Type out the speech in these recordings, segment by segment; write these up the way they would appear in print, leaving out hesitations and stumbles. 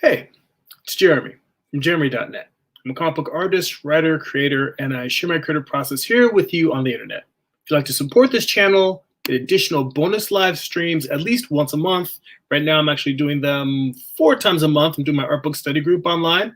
Hey, it's Jeremy from Jeremy.net. I'm a comic book artist, writer, creator, and I share my creative process here with you on the internet. If you'd like to support this channel, get additional bonus live streams at least once a month. Right now, I'm actually doing them 4 times a month. I'm doing my art book study group online.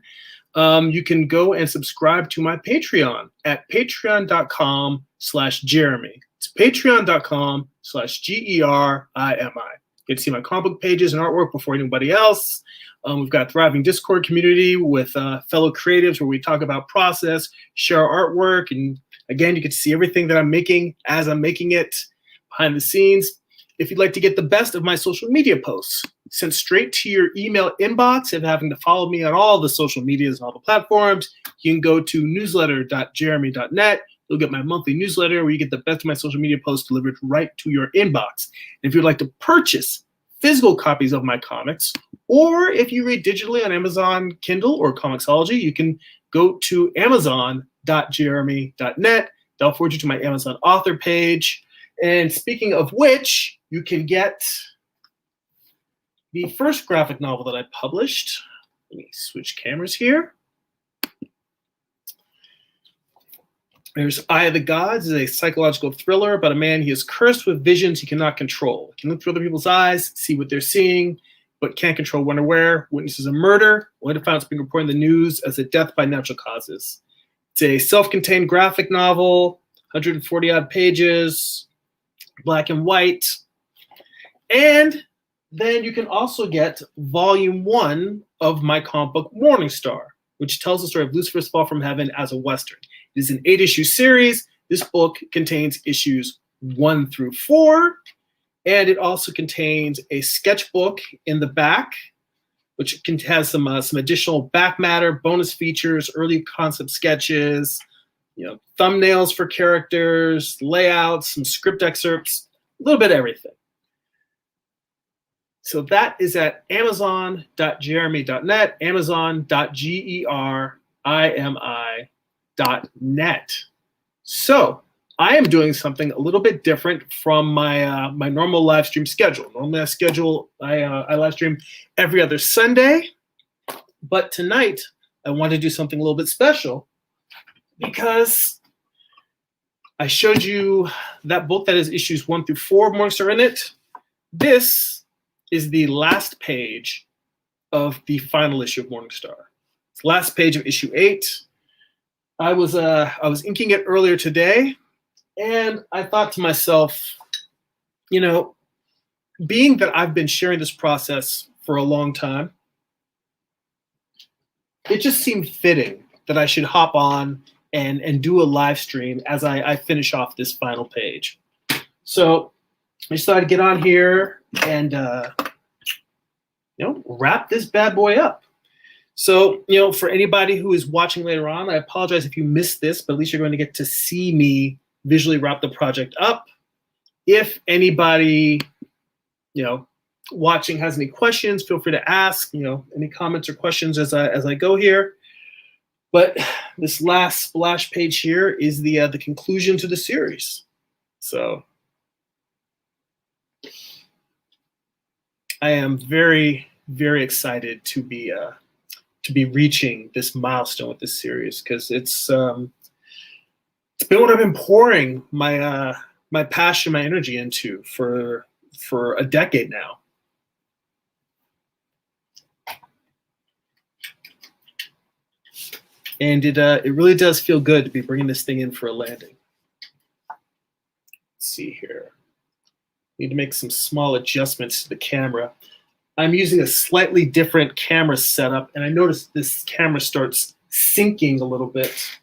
You can go and subscribe to my Patreon at patreon.com/Jeremy. It's patreon.com/GERIMI. You can see my comic book pages and artwork before anybody else. We've got a thriving Discord community with fellow creatives where we talk about process, share our artwork, and again, you can see everything that I'm making as I'm making it behind the scenes. If you'd like to get the best of my social media posts sent straight to your email inbox and having to follow me on all the social medias and all the platforms, you can go to newsletter.jeremy.net. You'll get my monthly newsletter where you get the best of my social media posts delivered right to your inbox. And if you'd like to purchase physical copies of my comics, or if you read digitally on Amazon Kindle or Comixology, you can go to amazon.jeremy.net. That'll forward you to my Amazon author page. And speaking of which, you can get the first graphic novel that I published. Let me switch cameras here. There's Eye of the Gods, is a psychological thriller about a man he is cursed with visions he cannot control. He can look through other people's eyes, see what they're seeing, but can't control when or where. Witnesses a murder, only to find it's being reported in the news as a death by natural causes. It's a self-contained graphic novel, 140-odd pages, black and white. And then you can also get volume 1 of my comic book Morningstar, which tells the story of Lucifer's fall from heaven as a Western. It is an 8-issue series. This book contains issues 1 through 4, and it also contains a sketchbook in the back, which has some additional back matter, bonus features, early concept sketches, thumbnails for characters, layouts, some script excerpts, a little bit of everything. So that is at amazon.jeremy.net, amazon.gerimi.net. So I am doing something a little bit different from my my normal live stream schedule. Normally I live stream every other Sunday, but tonight I want to do something a little bit special because I showed you that book that has issues 1 through 4 of Morningstar in it. This is the last page of the final issue of Morningstar. It's the last page of issue 8. I was inking it earlier today, and I thought to myself, being that I've been sharing this process for a long time, it just seemed fitting that I should hop on and do a live stream as I finish off this final page. So I decided to get on here and wrap this bad boy up. So, for anybody who is watching later on, I apologize if you missed this, but at least you're going to get to see me visually wrap the project up. If anybody, watching has any questions, feel free to ask, any comments or questions as I go here. But this last splash page here is the conclusion to the series. So I am very, very excited to be reaching this milestone with this series, because it's been what I've been pouring my my passion, my energy into for a decade now. And it really does feel good to be bringing this thing in for a landing. Let's see here. Need to make some small adjustments to the camera. I'm using a slightly different camera setup, and I noticed this camera starts syncing a little bit.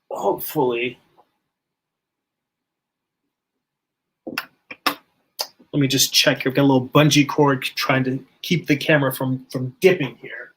Hopefully. Let me just check here. I've got a little bungee cord trying to keep the camera from dipping here.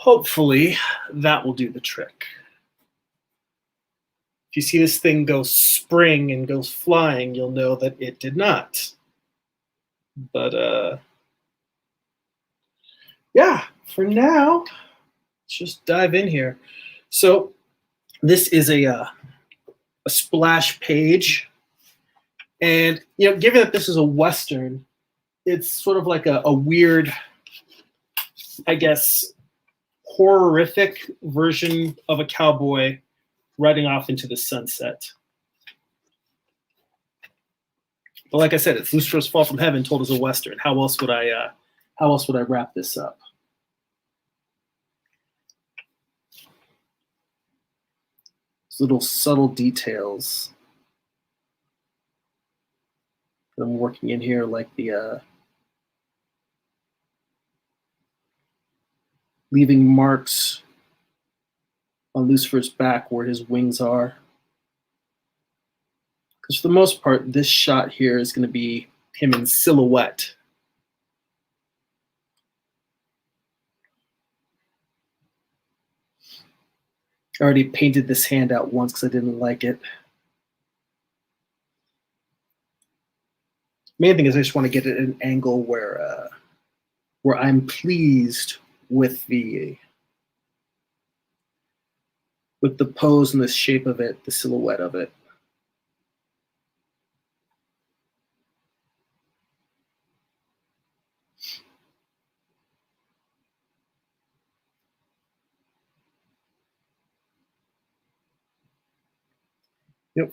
Hopefully that will do the trick. If you see this thing go spring and goes flying, you'll know that it did not. But yeah, for now, let's just dive in here. So this is a splash page, and given that this is a Western, it's sort of like a weird, I guess, horrific version of a cowboy riding off into the sunset. But like I said, it's Lucifer's Fall from Heaven told as a Western. How else would I wrap this up? These little subtle details that I'm working in here, like the leaving marks on Lucifer's back where his wings are. Because for the most part, this shot here is going to be him in silhouette. I already painted this hand out once because I didn't like it. Main thing is I just want to get it at an angle where I'm pleased with the pose and the shape of it, the silhouette of it.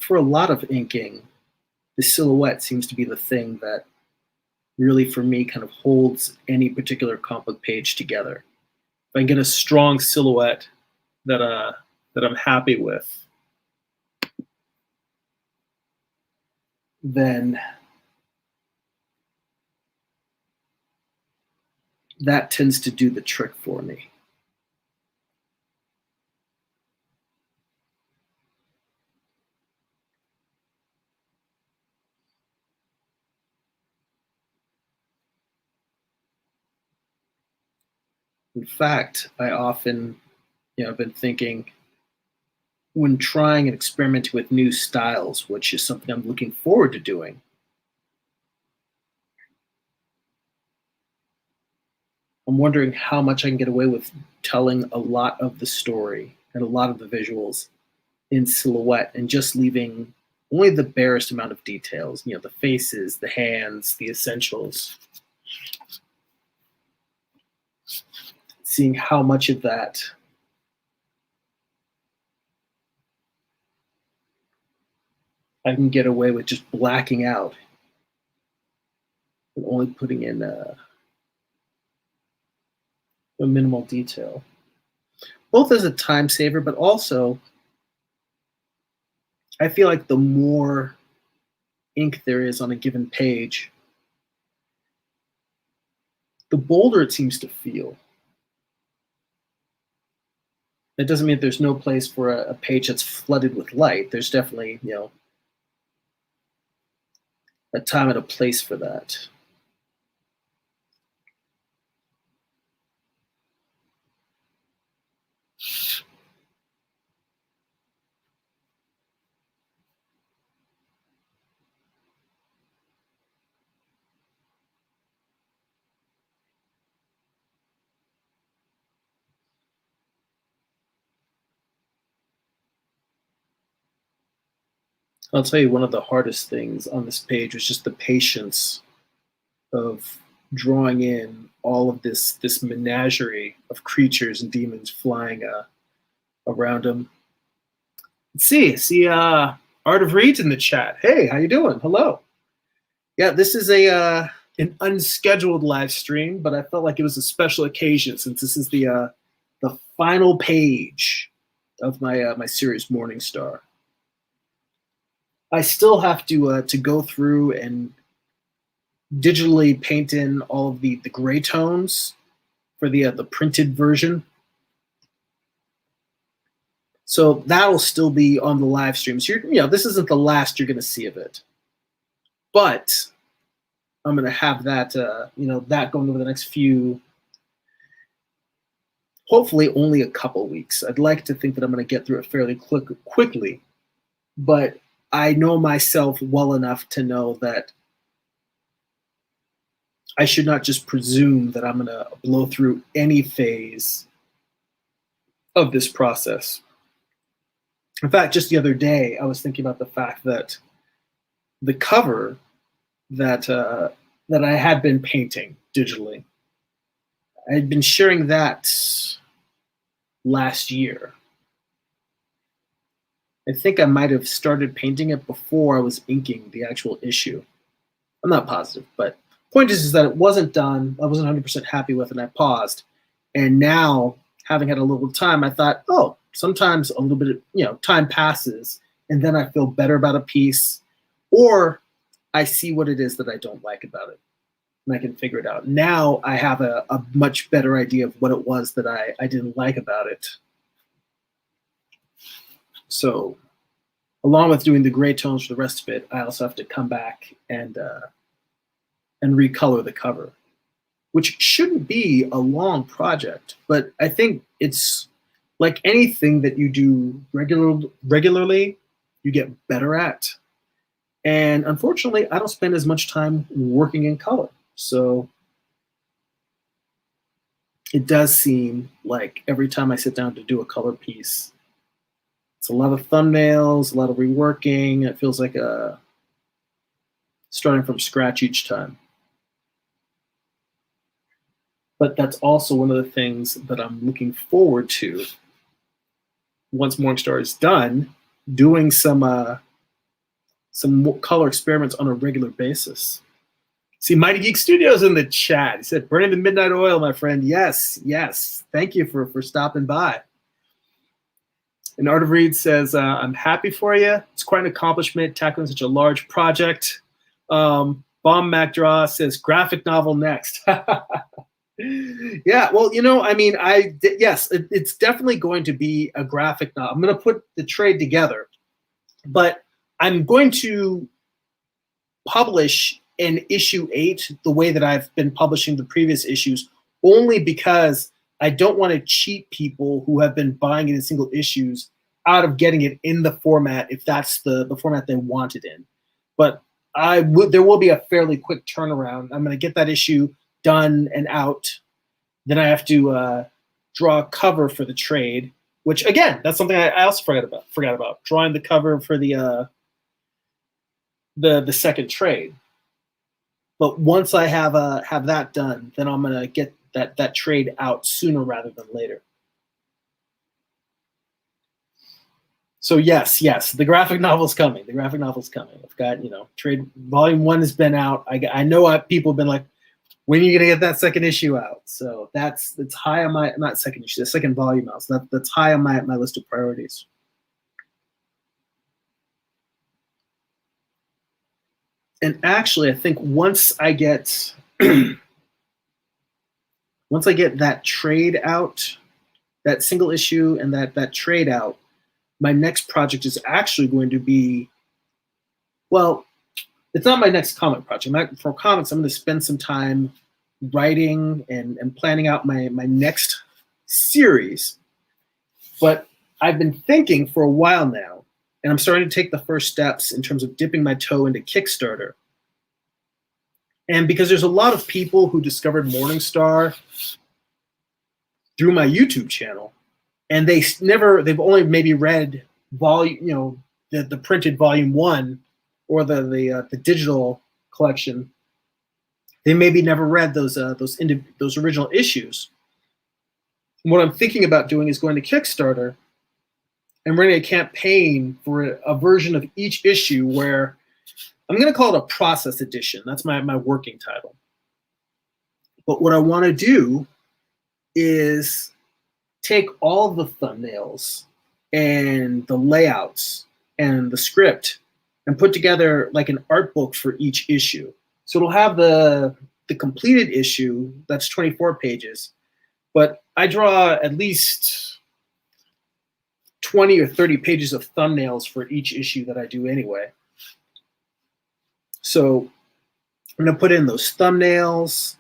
For a lot of inking, the silhouette seems to be the thing that really, for me, kind of holds any particular comic book page together. If I can get a strong silhouette that I'm happy with, then that tends to do the trick for me. In fact, I often, I've been thinking when trying and experimenting with new styles, which is something I'm looking forward to doing. I'm wondering how much I can get away with telling a lot of the story and a lot of the visuals in silhouette and just leaving only the barest amount of details, the faces, the hands, the essentials. Seeing how much of that I can get away with just blacking out and only putting in a minimal detail. Both as a time saver, but also I feel like the more ink there is on a given page, the bolder it seems to feel. That doesn't mean that there's no place for a page that's flooded with light. There's definitely, a time and a place for that. I'll tell you, one of the hardest things on this page was just the patience of drawing in all of this menagerie of creatures and demons flying around him. Let's see, Art of Reed's in the chat. Hey, how you doing? Hello. Yeah, this is an unscheduled live stream, but I felt like it was a special occasion since this is the final page of my series Morningstar. I still have to go through and digitally paint in all of the gray tones for the printed version. So that'll still be on the live stream. So this isn't the last you're going to see of it, but I'm going to have that that going over the next few, hopefully only a couple weeks. I'd like to think that I'm going to get through it fairly quickly, but I know myself well enough to know that I should not just presume that I'm going to blow through any phase of this process. In fact, just the other day, I was thinking about the fact that the cover that I had been painting digitally, I had been sharing that last year. I think I might have started painting it before I was inking the actual issue. I'm not positive, but point is that it wasn't done. I wasn't 100% happy with it, and I paused. And now, having had a little time, I thought, oh, sometimes a little bit of time passes, and then I feel better about a piece, or I see what it is that I don't like about it, and I can figure it out. Now I have a much better idea of what it was that I didn't like about it. So along with doing the gray tones for the rest of it, I also have to come back and recolor the cover, which shouldn't be a long project, but I think it's like anything that you do regularly, you get better at. And unfortunately, I don't spend as much time working in color. So it does seem like every time I sit down to do a color piece, it's a lot of thumbnails, a lot of reworking. It feels like starting from scratch each time. But that's also one of the things that I'm looking forward to once Morningstar is done, doing some color experiments on a regular basis. See, Mighty Geek Studios in the chat. He said, burning the midnight oil, my friend. Yes, yes. Thank you for stopping by. And Art of Reed says, I'm happy for you. It's quite an accomplishment tackling such a large project. Bomb MacDraw says, graphic novel next. Yeah, well, I mean, yes, it's definitely going to be a graphic novel. I'm going to put the trade together, but I'm going to publish in issue 8 the way that I've been publishing the previous issues, only because I don't want to cheat people who have been buying it in single issues out of getting it in the format if that's the format they want it in. But there will be a fairly quick turnaround. I'm going to get that issue done and out. Then I have to draw a cover for the trade, which again, that's something I also forgot about drawing the cover for the second trade. But once I have that done, then I'm gonna get that trade out sooner rather than later. So yes, the graphic novel's coming. The graphic novel's coming. I've got trade volume 1 has been out. I know people have been like, when are you gonna get that second issue out? So it's high on my not second issue, the second volume out. So that's high on my list of priorities. And actually, I think once I get that trade out, that single issue and that trade out, my next project is actually going to be, well, it's not my next comic project. For comics, I'm going to spend some time writing and planning out my next series. But I've been thinking for a while now, and I'm starting to take the first steps in terms of dipping my toe into Kickstarter. And because there's a lot of people who discovered Morningstar through my YouTube channel, and they've only maybe read volume, the printed volume 1 or the digital collection. They maybe never read those original issues. And what I'm thinking about doing is going to Kickstarter and running a campaign for a version of each issue where I'm going to call it a process edition. That's my working title. But what I want to do is take all the thumbnails and the layouts and the script and put together like an art book for each issue. So it'll have the completed issue, that's 24 pages, but I draw at least 20 or 30 pages of thumbnails for each issue that I do anyway. So I'm going to put in those thumbnails.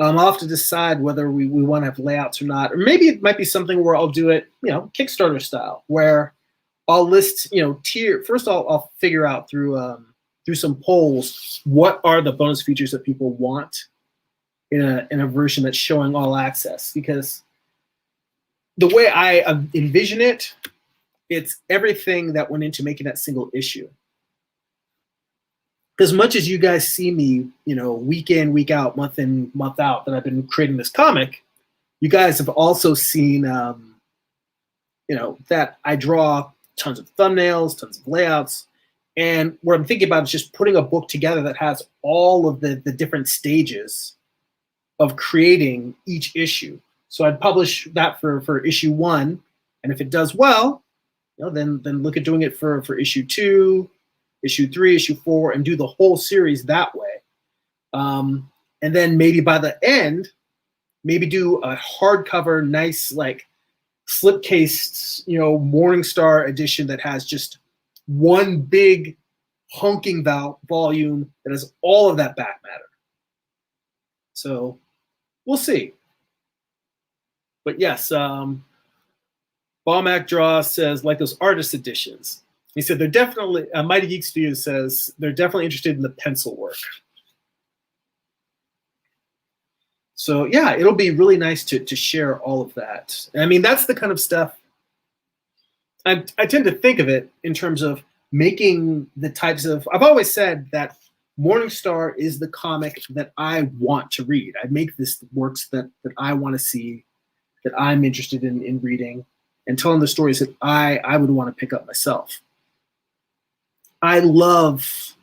I'll have to decide whether we want to have layouts or not, or maybe it might be something where I'll do it, Kickstarter style, where I'll list, tier. First, I'll figure out through some polls what are the bonus features that people want in a version that's showing all access. Because the way I envision it, it's everything that went into making that single issue. As much as you guys see me, week in, week out, month in, month out, that I've been creating this comic, you guys have also seen, that I draw tons of thumbnails, tons of layouts. And what I'm thinking about is just putting a book together that has all of the different stages of creating each issue. So I'd publish that for issue 1. And if it does well, then look at doing it for issue 2, issue 3, issue 4, and do the whole series that way. And then maybe by the end, maybe do a hardcover, nice, like slipcased, Morningstar edition that has just one big honking volume that has all of that back matter. So we'll see. But yes, Balmac Draw says, like those artist editions. He said they're definitely, Mighty Geek Studios says they're definitely interested in the pencil work. So yeah, it'll be really nice to share all of that. I mean, that's the kind of stuff I tend to think of it in terms of making the types of, I've always said that Morningstar is the comic that I want to read. I make this works that I want to see, that I'm interested in reading, and telling the stories that I would want to pick up myself. I love,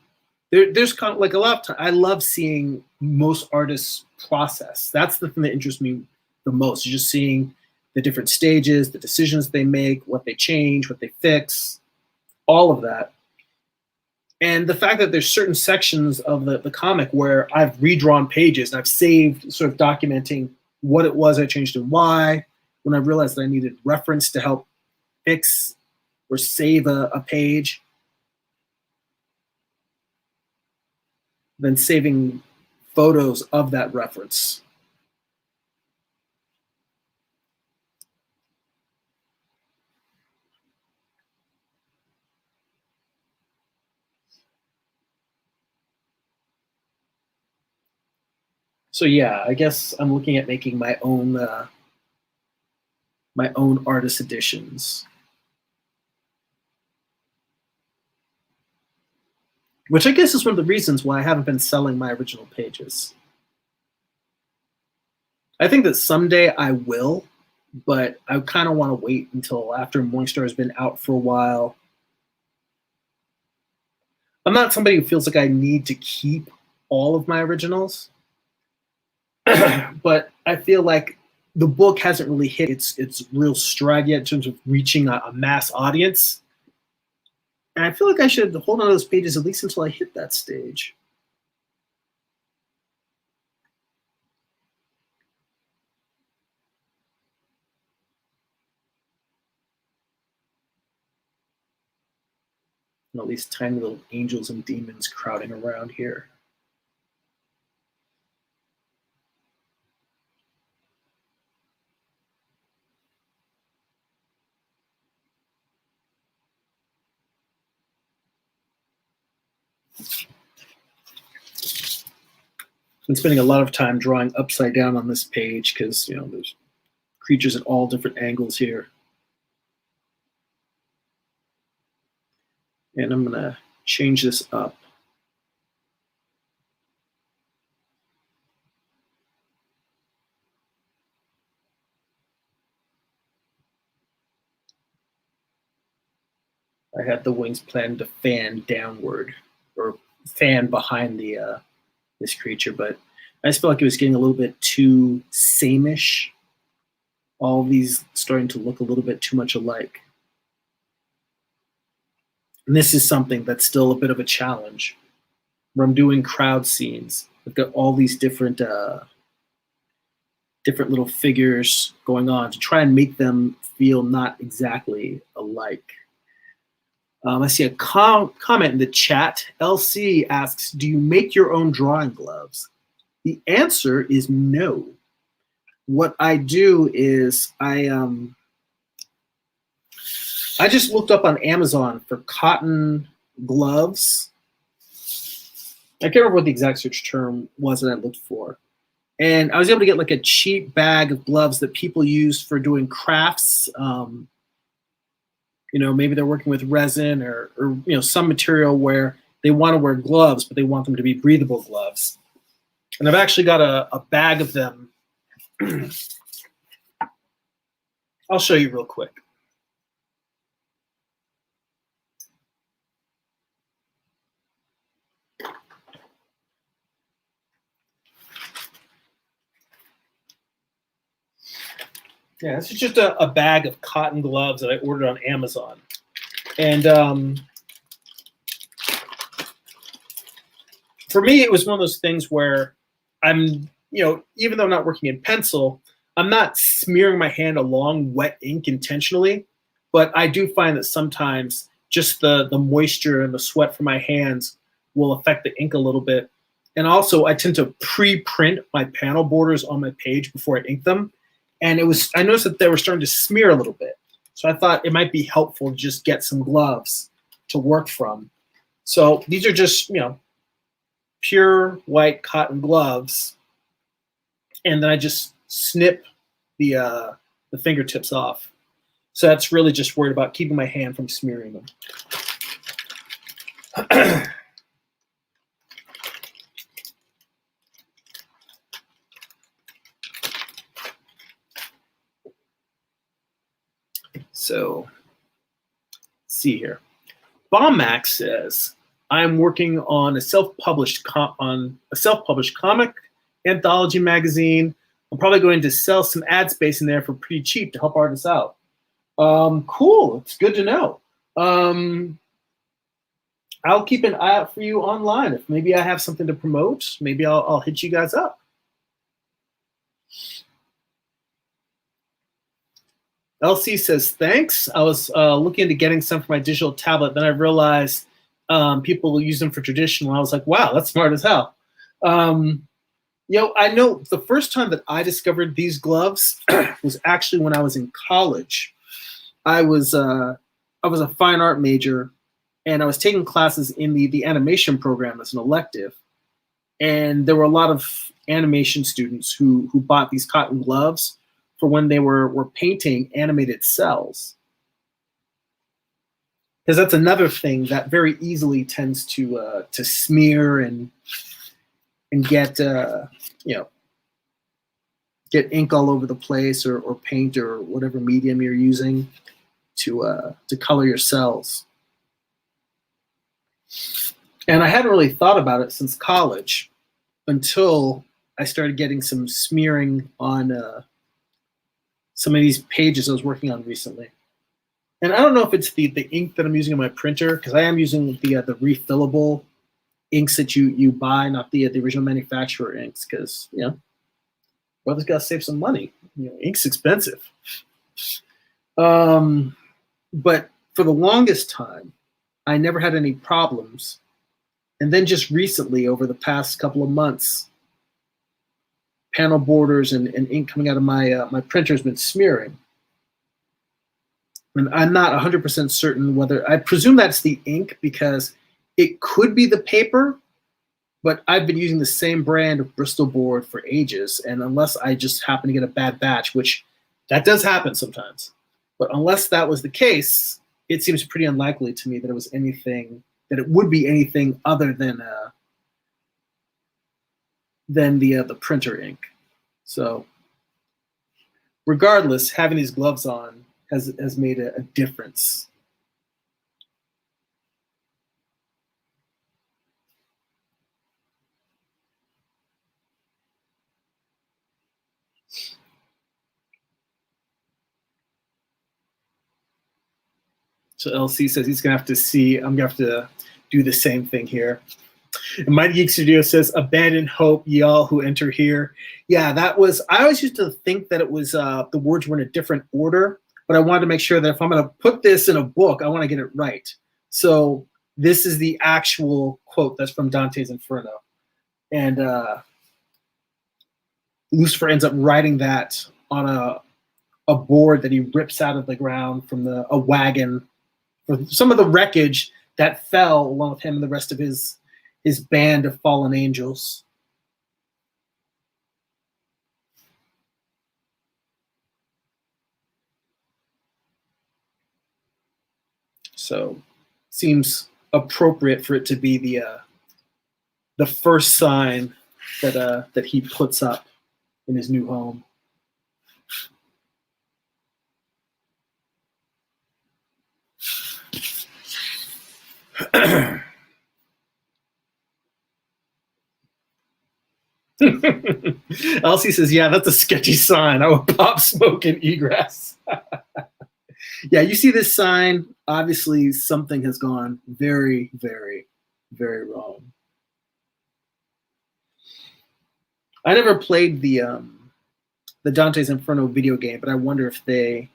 there's kind of like a lot of time, I love seeing most artists process. That's the thing that interests me the most, is just seeing the different stages, the decisions they make, what they change, what they fix, all of that. And the fact that there's certain sections of the comic where I've redrawn pages and I've saved, sort of documenting what it was I changed and why, when I realized that I needed reference to help fix or save a page, then saving photos of that reference. So yeah, I guess I'm looking at making my own artist editions, which I guess is one of the reasons why I haven't been selling my original pages. I think that someday I will, but I kind of want to wait until after Morningstar has been out for a while. I'm not somebody who feels like I need to keep all of my originals, but I feel like the book hasn't really hit its real stride yet in terms of reaching a mass audience. And I feel like I should hold on to those pages at least until I hit that stage. And all these tiny little angels and demons crowding around here. Been spending a lot of time drawing upside down on this page because there's creatures at all different angles here. And I'm gonna change this up. I had the wings planned to fan downward or fan behind the this creature, but I just felt like it was getting a little bit too same-ish. All of these starting to look a little bit too much alike. And this is something that's still a bit of a challenge. Where I'm doing crowd scenes, I've got all these different little figures going on to try and make them feel not exactly alike. I see a comment in the chat. LC asks, do you make your own drawing gloves? The answer is no. What I do is I just looked up on Amazon for cotton gloves. I can't remember what the exact search term was that I looked for. And I was able to get like a cheap bag of gloves that people use for doing crafts. Maybe they're working with resin or some material where they want to wear gloves, but they want them to be breathable gloves. And I've actually got a bag of them. I'll show you real quick. Yeah, this is just a bag of cotton gloves that I ordered on Amazon. And for me, it was one of those things where I'm, even though I'm not working in pencil, I'm not smearing my hand along wet ink intentionally. But I do find that sometimes just the moisture and the sweat from my hands will affect the ink a little bit. And also, I tend to pre-print my panel borders on my page before I ink them. And I noticed that they were starting to smear a little bit. So I thought it might be helpful to just get some gloves to work from. So these are just, pure white cotton gloves. And then I just snip the fingertips off. So that's really just worried about keeping my hand from smearing them. So, let's see here. Bomb says, I'm working on a self-published comic anthology magazine. I'm probably going to sell some ad space in there for pretty cheap to help artists out. Cool. It's good to know. I'll keep an eye out for you online. If maybe I have something to promote, maybe I'll hit you guys up. LC says, thanks. I was looking into getting some for my digital tablet. Then I realized people use them for traditional. I was like, wow, that's smart as hell. I know the first time that I discovered these gloves was actually when I was in college. I was a fine art major, and I was taking classes in the animation program as an elective. And there were a lot of animation students who bought these cotton gloves for when they were painting animated cells. Because that's another thing that very easily tends to smear and get get ink all over the place, or paint, or whatever medium you're using to color your cells. And I hadn't really thought about it since college until I started getting some smearing on some of these pages I was working on recently. And I don't know if it's the ink that I'm using in my printer, because I am using the refillable inks that you buy, not the original manufacturer inks, because brother's got to save some money. Ink's expensive. But for the longest time, I never had any problems. And then just recently, over the past couple of months, panel borders and ink coming out of my printer has been smearing. And I'm not 100% certain whether, I presume that's the ink, because it could be the paper, but I've been using the same brand of Bristol board for ages. And unless I just happen to get a bad batch, which that does happen sometimes, but unless that was the case, it seems pretty unlikely to me that it would be anything other than the printer ink. So regardless, having these gloves on has made a difference. So LC says he's gonna have to see. I'm gonna have to do the same thing here. And Mighty Geek Studio says, "Abandon hope, y'all who enter here." Yeah, that was. I always used to think that it was the words were in a different order, but I wanted to make sure that if I'm gonna put this in a book, I want to get it right. So this is the actual quote that's from Dante's Inferno, and Lucifer ends up writing that on a board that he rips out of the ground from a wagon, or some of the wreckage that fell along with him and the rest of his band of fallen angels. So seems appropriate for it to be the first sign that he puts up in his new home. Elsie says, yeah, that's a sketchy sign. I would pop smoke and egress. Yeah, you see this sign, obviously something has gone very, very, very wrong. I never played the Dante's Inferno video game, but I wonder if they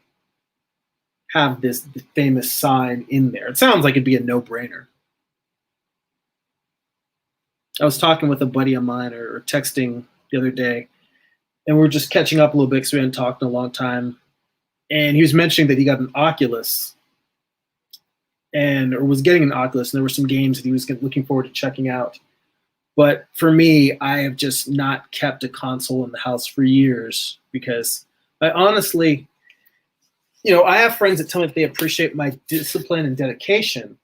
have this famous sign in there. It sounds like it'd be a no-brainer. I was talking with a buddy of mine or texting the other day, and we were just catching up a little bit because we hadn't talked in a long time. And he was mentioning that he got an Oculus, or was getting an Oculus, and there were some games that he was looking forward to checking out. But for me, I have just not kept a console in the house for years because I honestly, I have friends that tell me that they appreciate my discipline and dedication.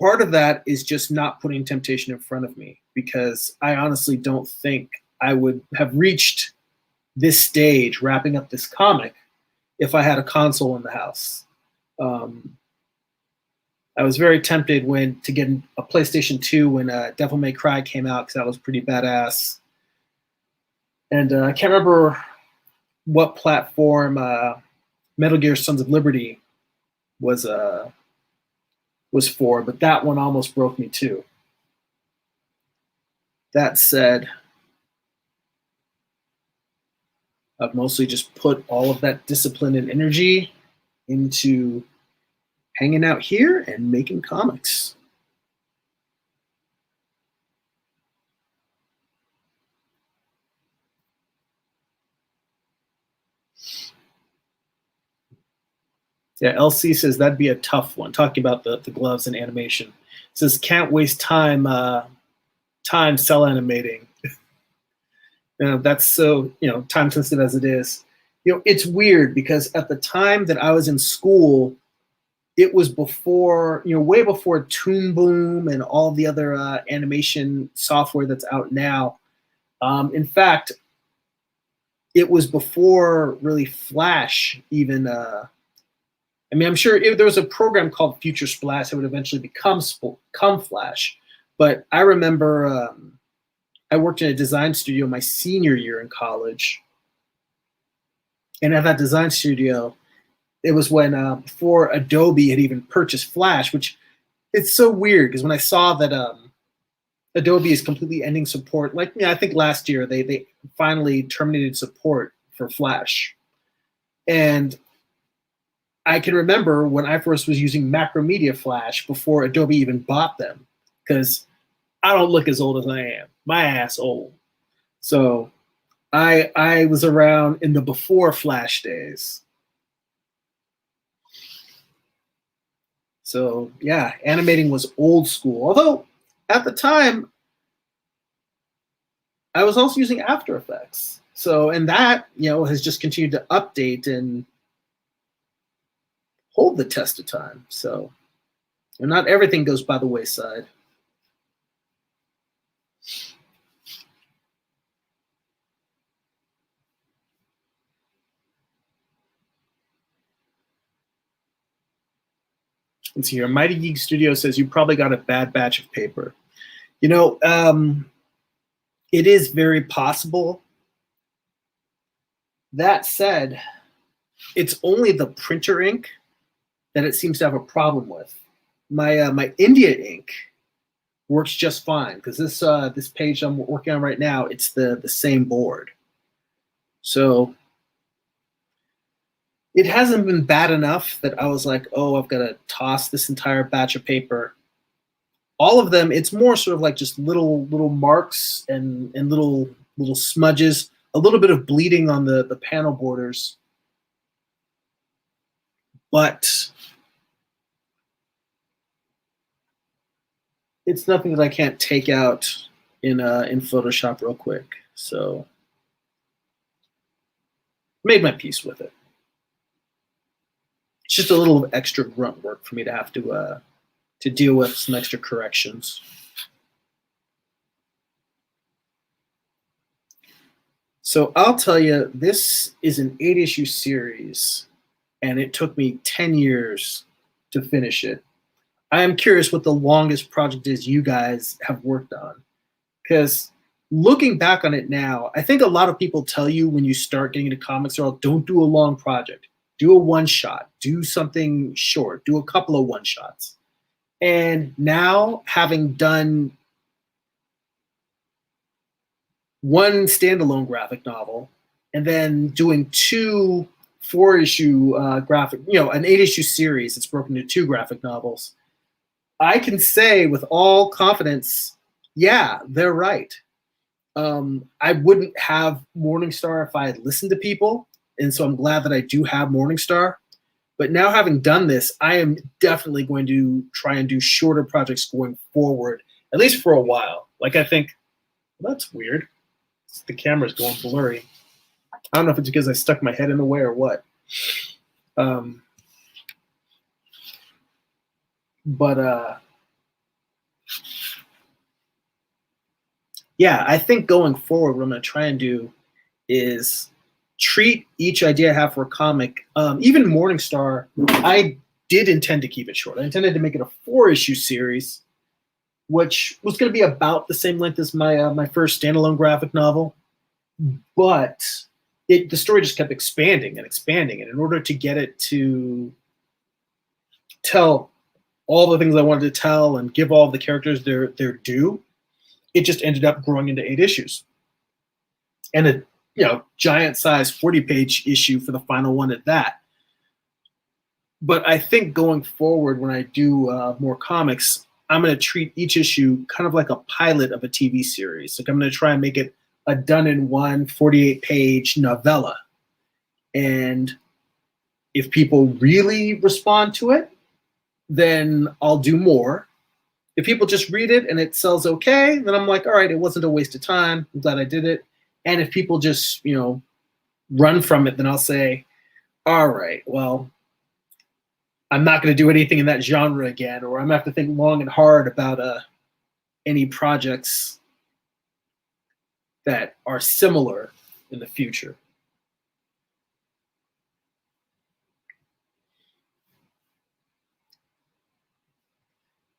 Part of that is just not putting temptation in front of me because I honestly don't think I would have reached this stage, wrapping up this comic, if I had a console in the house. I was very tempted to get a PlayStation 2 when Devil May Cry came out because that was pretty badass. And I can't remember what platform Metal Gear Sons of Liberty was for, but that one almost broke me too. That said, I've mostly just put all of that discipline and energy into hanging out here and making comics. Yeah, LC says that'd be a tough one, talking about the gloves and animation. Says can't waste time cell animating. That's so time sensitive as it is. It's weird because at the time that I was in school, it was before, way before Toon Boom and all the other animation software that's out now. In fact, it was before really Flash even. I'm sure if there was a program called Future Splash, it would eventually become Flash. But I remember I worked in a design studio my senior year in college. And at that design studio, it was when before Adobe had even purchased Flash, which it's so weird because when I saw that Adobe is completely ending support, I think last year they finally terminated support for Flash. And I can remember when I first was using Macromedia Flash before Adobe even bought them, because I don't look as old as I am. My ass old. So I was around in the before Flash days. So yeah, animating was old school. Although at the time, I was also using After Effects. So, and that, has just continued to update and hold the test of time. So not everything goes by the wayside. Let's see here. Mighty Geek Studio says you probably got a bad batch of paper. It is very possible. That said, it's only the printer ink that it seems to have a problem with. My India ink works just fine because this page I'm working on right now, it's the same board. So it hasn't been bad enough that I was like, oh, I've got to toss this entire batch of paper. All of them, it's more sort of like just little marks and little smudges. a little bit of bleeding on the panel borders, but it's nothing that I can't take out in Photoshop real quick. So made my peace with it. It's just a little extra grunt work for me to have to deal with some extra corrections. So I'll tell you, this is an 8-issue series, and it took me 10 years to finish it. I am curious what the longest project is you guys have worked on. Because looking back on it now, I think a lot of people tell you when you start getting into comics, they're all, don't do a long project. Do a one-shot. Do something short. Do a couple of one-shots. And now, having done one standalone graphic novel and then doing 2 4-issue graphic, an 8-issue series that's broken into 2 graphic novels, I can say with all confidence, yeah, they're right. I wouldn't have Morningstar if I had listened to people, and so I'm glad that I do have Morningstar. But now, having done this, I am definitely going to try and do shorter projects going forward, at least for a while. Like, I think, well, that's weird. The camera's going blurry. I don't know if it's because I stuck my head in the way or what. Yeah, I think going forward, what I'm going to try and do is treat each idea I have for a comic. Even Morningstar, I did intend to keep it short. I intended to make it a 4-issue series, which was going to be about the same length as my first standalone graphic novel. But the story just kept expanding and expanding. And in order to get it to tell all the things I wanted to tell and give all the characters their due, it just ended up growing into 8 issues. And a giant size 40-page issue for the final one at that. But I think going forward, when I do more comics, I'm going to treat each issue kind of like a pilot of a TV series. Like, I'm going to try and make it a done-in-one 48-page novella. And if people really respond to it, then I'll do more. If people just read it and it sells okay, then I'm like, all right, it wasn't a waste of time. I'm glad I did it. And if people just, run from it, then I'll say, all right, well, I'm not going to do anything in that genre again, or I'm going to have to think long and hard about any projects that are similar in the future.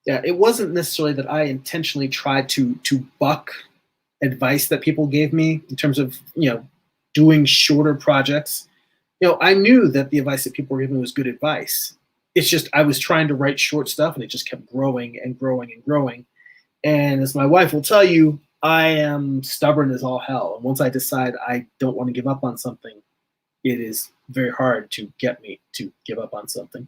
Yeah, it wasn't necessarily that I intentionally tried to buck advice that people gave me in terms of, doing shorter projects. I knew that the advice that people were giving me was good advice. It's just I was trying to write short stuff, and it just kept growing and growing and growing. And as my wife will tell you, I am stubborn as all hell. And once I decide I don't want to give up on something, it is very hard to get me to give up on something.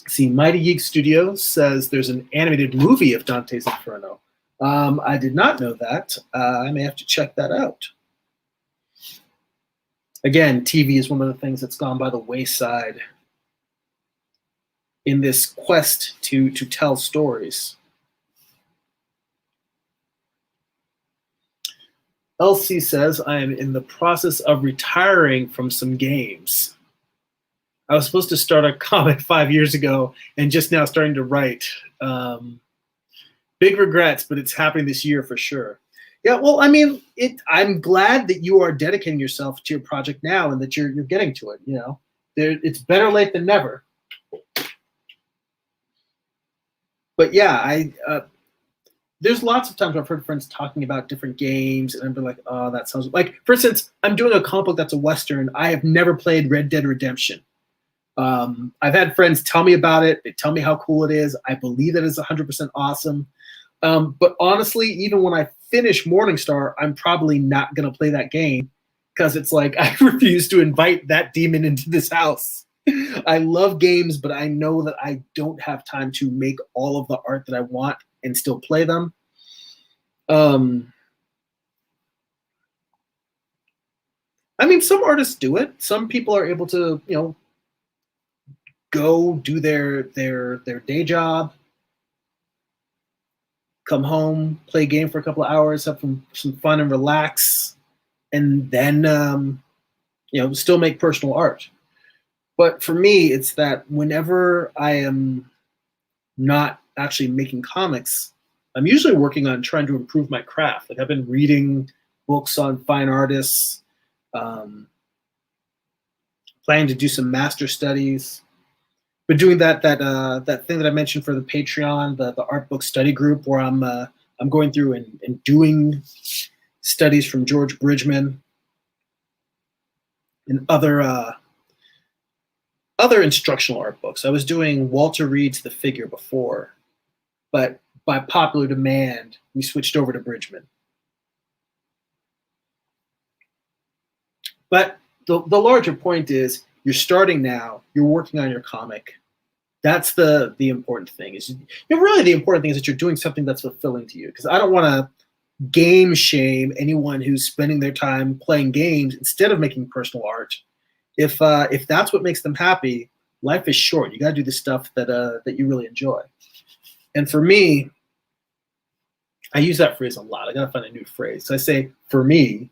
See, Mighty Geek Studios says there's an animated movie of Dante's Inferno. I did not know that. I may have to check that out. Again, TV is one of the things that's gone by the wayside in this quest to tell stories. LC says, I am in the process of retiring from some games. I was supposed to start a comic 5 years ago and just now starting to write. Big regrets, but it's happening this year for sure. Yeah, well, I mean, I'm glad that you are dedicating yourself to your project now and that you're getting to it. It's better late than never. But yeah, there's lots of times I've heard friends talking about different games, and I've been like, oh, that sounds like, for instance, I'm doing a comic book that's a Western. I have never played Red Dead Redemption. I've had friends tell me about it. They tell me how cool it is. I believe that it's 100% awesome. But honestly, even when I finish Morningstar, I'm probably not going to play that game because it's like I refuse to invite that demon into this house. I love games, but I know that I don't have time to make all of the art that I want and still play them. I mean, some artists do it. Some people are able to, go do their day job, come home, play a game for a couple of hours, have some fun and relax, and then still make personal art. But for me, it's that whenever I am not actually making comics, I'm usually working on trying to improve my craft. Like I've been reading books on fine artists, planning to do some master studies. Been doing that thing that I mentioned for the Patreon, the art book study group, where I'm going through and doing studies from George Bridgman and other instructional art books. I was doing Walter Reed's The Figure before, but by popular demand, we switched over to Bridgman. But the larger point is, you're starting now, you're working on your comic. That's the important thing. Really the important thing is that you're doing something that's fulfilling to you. Because I don't want to game shame anyone who's spending their time playing games instead of making personal art. If that's what makes them happy, life is short. You got to do the stuff that you really enjoy. And for me, I use that phrase a lot. I got to find a new phrase. So I say, for me,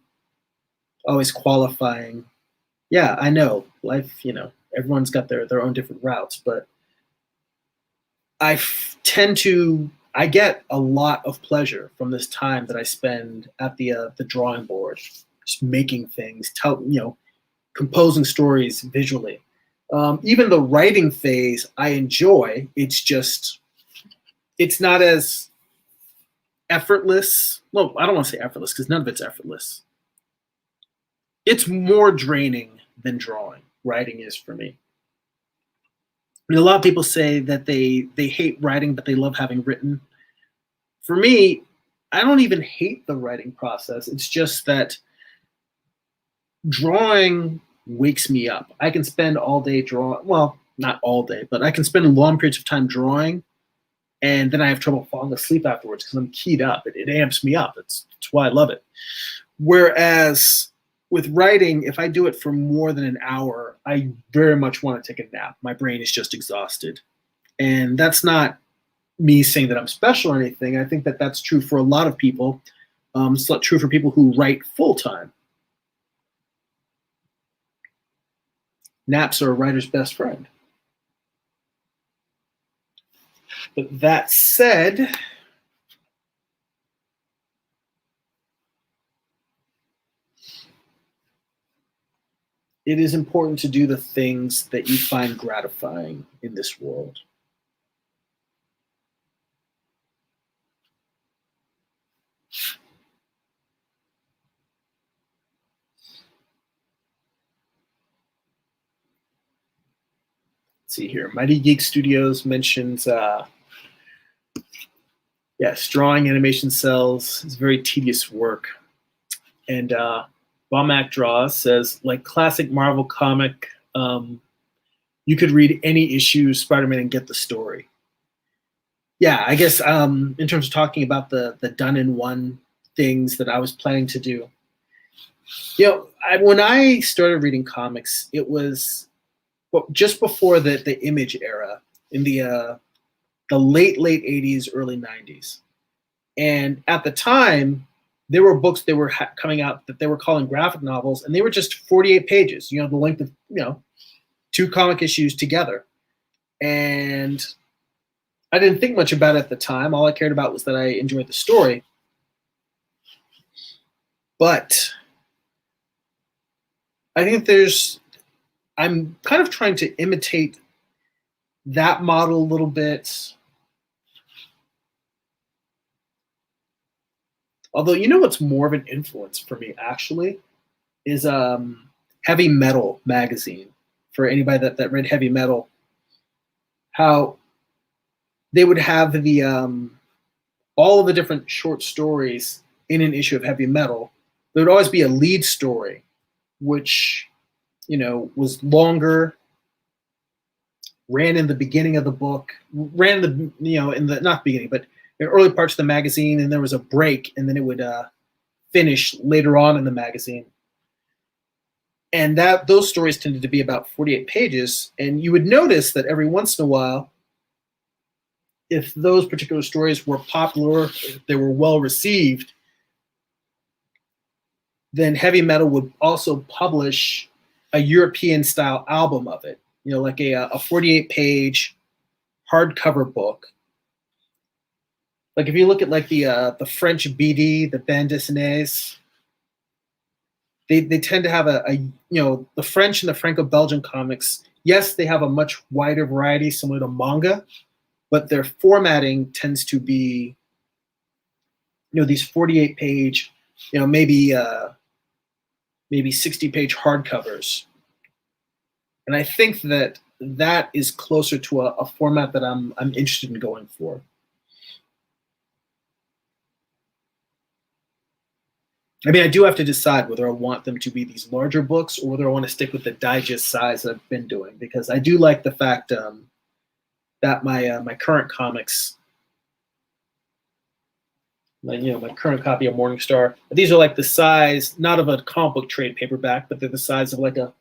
always qualifying. Yeah, I know life, everyone's got their own different routes, but I get a lot of pleasure from this time that I spend at the drawing board, just making things, composing stories visually. Even the writing phase I enjoy. It's not as effortless. Well, I don't want to say effortless because none of it's effortless. It's more draining than drawing. Writing is for me. I mean, a lot of people say that they hate writing, but they love having written. For me, I don't even hate the writing process. It's just that drawing wakes me up. I can spend all day drawing. Well, not all day, but I can spend long periods of time drawing, and then I have trouble falling asleep afterwards because I'm keyed up. It amps me up. It's why I love it. Whereas with writing, if I do it for more than an hour, I very much want to take a nap. My brain is just exhausted. And that's not me saying that I'm special or anything. I think that that's true for a lot of people. It's true for people who write full-time. Naps are a writer's best friend. But that said, it is important to do the things that you find gratifying in this world. Let's see here. Mighty Geek Studios mentions, yes, drawing animation cells is very tedious work. And Womack Draws says, like classic Marvel comic, you could read any issue of Spider-Man and get the story. Yeah, I guess in terms of talking about the done-in-one things that I was planning to do. When I started reading comics, it was just before the Image era, in the late 80s, early 90s. And at the time, there were books that were coming out that they were calling graphic novels, and they were just 48 pages, the length of, 2 comic issues together. And I didn't think much about it at the time. All I cared about was that I enjoyed the story. But I think I'm kind of trying to imitate that model a little bit. Although, what's more of an influence for me, actually, is Heavy Metal magazine. For anybody that read Heavy Metal, how they would have all of the different short stories in an issue of Heavy Metal. There would always be a lead story, which, was longer, ran in the beginning of the book, ran in the not beginning, but in early parts of the magazine, and there was a break, and then it would finish later on in the magazine. And those stories tended to be about 48 pages. And you would notice that every once in a while, if those particular stories were popular, if they were well received, then heavy metal would also publish a European style album of it, like a 48 page hardcover book. Like if you look at like the French BD, the bande dessinées, they tend to have the French and the Franco-Belgian comics. Yes, they have a much wider variety similar to manga, but their formatting tends to be, these 48 page, maybe 60 page hardcovers. And I think that is closer to a format that I'm interested in going for. I mean, I do have to decide whether I want them to be these larger books or whether I want to stick with the digest size that I've been doing, because I do like the fact that my current comics, my current copy of Morningstar, these are like the size, not of a comic book trade paperback, but they're the size of like a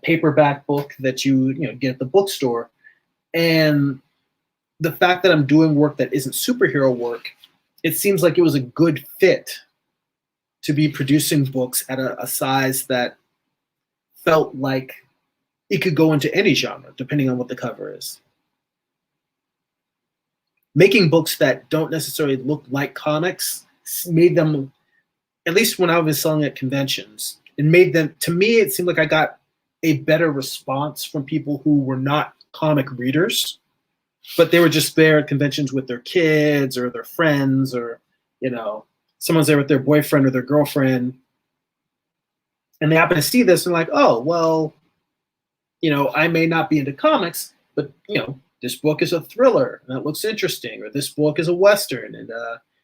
paperback book that you get at the bookstore. And the fact that I'm doing work that isn't superhero work, it seems like it was a good fit to be producing books at a size that felt like it could go into any genre, depending on what the cover is. Making books that don't necessarily look like comics made them, at least when I was selling at conventions, it made them, to me, it seemed like I got a better response from people who were not comic readers, but they were just there at conventions with their kids or their friends, or, someone's there with their boyfriend or their girlfriend, and they happen to see this and like, oh, well, I may not be into comics, but, this book is a thriller and that looks interesting, or this book is a Western and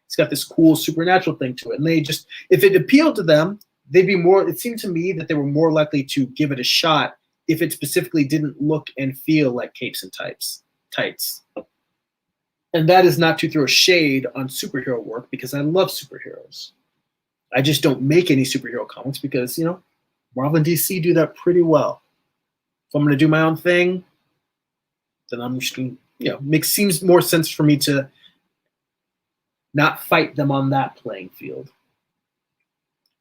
it's got this cool supernatural thing to it. And they just, if it appealed to them, they'd be more, it seemed to me that they were more likely to give it a shot if it specifically didn't look and feel like capes and tights. And that is not to throw shade on superhero work, because I love superheroes. I just don't make any superhero comics because, Marvel and DC do that pretty well. If I'm going to do my own thing, then I'm just going to, seems more sense for me to not fight them on that playing field.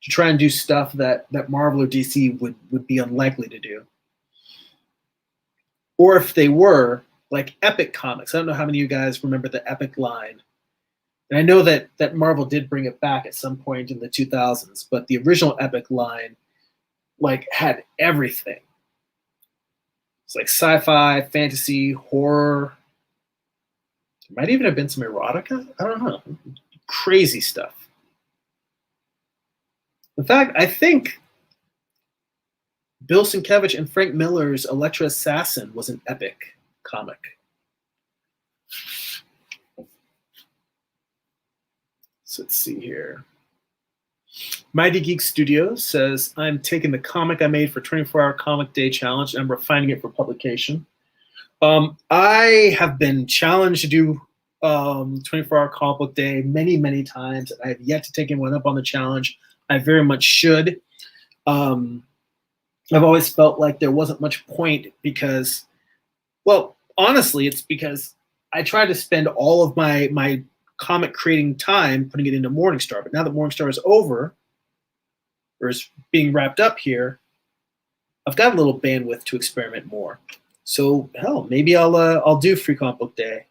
To try and do stuff that Marvel or DC would be unlikely to do. Or if they were, like Epic Comics. I don't know how many of you guys remember the Epic line. And I know that Marvel did bring it back at some point in the 2000s, but the original Epic line had everything. It's like sci-fi, fantasy, horror. There might even have been some erotica. I don't know. Crazy stuff. In fact, I think Bill Sienkiewicz and Frank Miller's Elektra Assassin was an Epic comic. So let's see here. Mighty Geek Studios says, I'm taking the comic I made for 24-hour Comic Day Challenge and I'm refining it for publication. I have been challenged to do 24-hour Comic Book Day many, many times. I have yet to take anyone up on the challenge. I very much should. I've always felt like there wasn't much point because, well, honestly, it's because I try to spend all of my comic creating time putting it into Morningstar. But now that Morningstar is over, or is being wrapped up here, I've got a little bandwidth to experiment more. So hell, maybe I'll do Free Comic Book Day.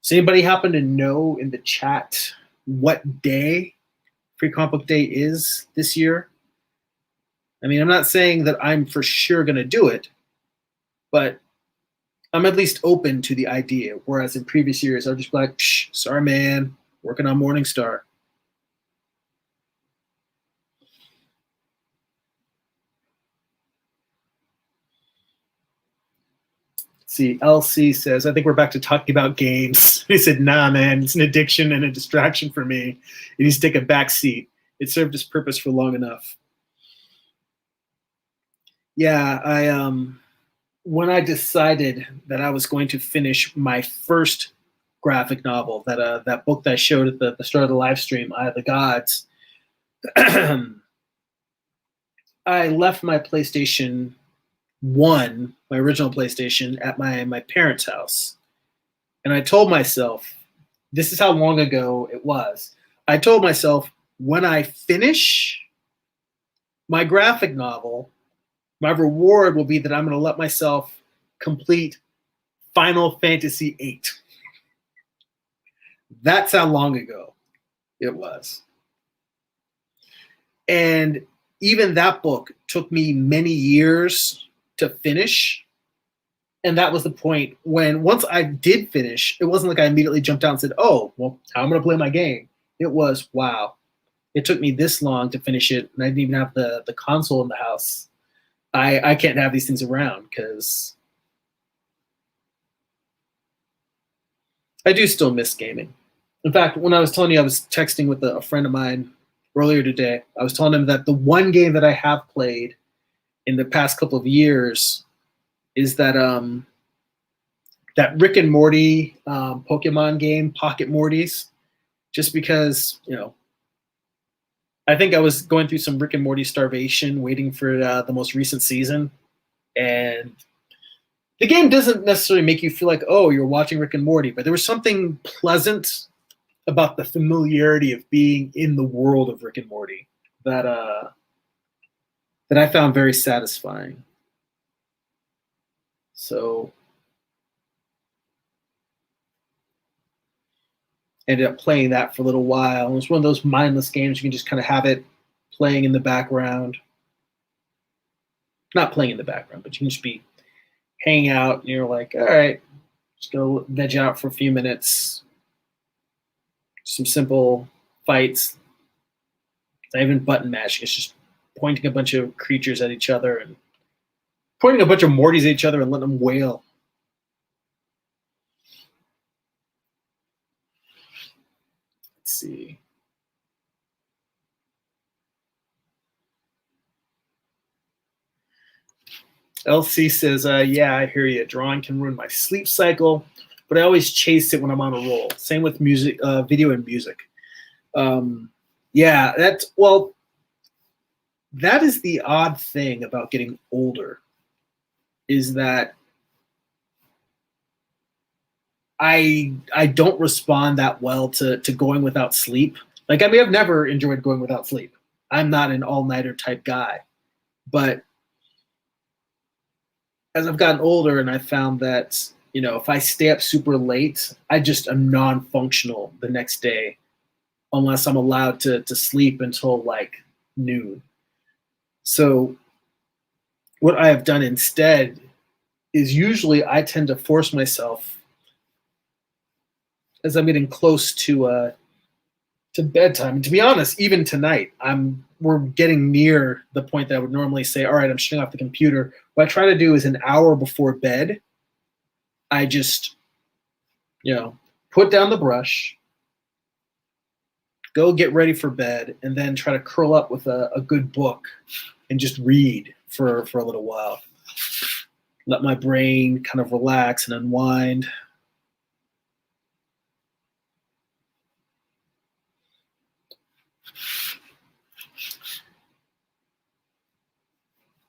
Does anybody happen to know in the chat what day Free Comic Book Day is this year? I mean, I'm not saying that I'm for sure going to do it, but I'm at least open to the idea. Whereas in previous years, I'll just be like, sorry, man, working on Morningstar. See, LC says, I think we're back to talking about games. He said, nah, man, it's an addiction and a distraction for me. It needs to take a back seat. It served its purpose for long enough. Yeah, when I decided that I was going to finish my first graphic novel, that book that I showed at the start of the live stream, Eye of the Gods, I left my PlayStation 1, my original PlayStation, at my parents' house. And I told myself, this is how long ago it was. I told myself, when I finish my graphic novel, my reward will be that I'm going to let myself complete Final Fantasy VIII. That's how long ago it was. And even that book took me many years to finish. And that was the point when once I did finish, it wasn't like I immediately jumped out and said, oh, well, how am I going to play my game? It was, wow, it took me this long to finish it. And I didn't even have the console in the house. I can't have these things around because I do still miss gaming. In fact, when I was telling you, I was texting with a friend of mine earlier today. I was telling him that the one game that I have played in the past couple of years is that that Rick and Morty Pokemon game, Pocket Mortys, just because, I think I was going through some Rick and Morty starvation, waiting for the most recent season, and the game doesn't necessarily make you feel like, oh, you're watching Rick and Morty, but there was something pleasant about the familiarity of being in the world of Rick and Morty that I found very satisfying. So ended up playing that for a little while. It was one of those mindless games you can just kind of have it playing in the background. Not playing in the background, but you can just be hanging out and you're like, all right, just go veg out for a few minutes. Some simple fights. It's not even button mashing. It's just pointing a bunch of creatures at each other and pointing a bunch of Mortys at each other and letting them wail. Let's see. LC says, yeah, I hear you. Drawing can ruin my sleep cycle, but I always chase it when I'm on a roll. Same with music, video and music. Yeah, that is the odd thing about getting older, is that I don't respond that well to going without sleep. Like, I mean, I've never enjoyed going without sleep. I'm not an all-nighter type guy. But as I've gotten older and I found that, if I stay up super late, I just am non-functional the next day unless I'm allowed to sleep until like noon. So what I have done instead is usually I tend to force myself as I'm getting close to bedtime. And to be honest, even tonight, we're getting near the point that I would normally say, all right, I'm shutting off the computer. What I try to do is an hour before bed, I just, put down the brush, go get ready for bed, and then try to curl up with a good book and just read for a little while. Let my brain kind of relax and unwind.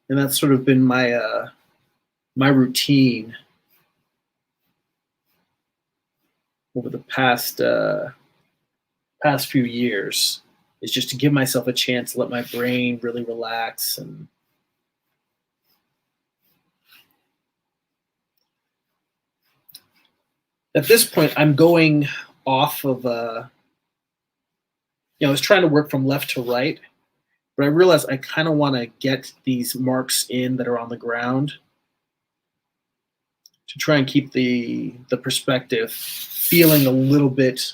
And that's sort of been my routine over the past few years, is just to give myself a chance to let my brain really relax. And at this point, I'm going off of I was trying to work from left to right, but I realized I kind of want to get these marks in that are on the ground to try and keep the perspective feeling a little bit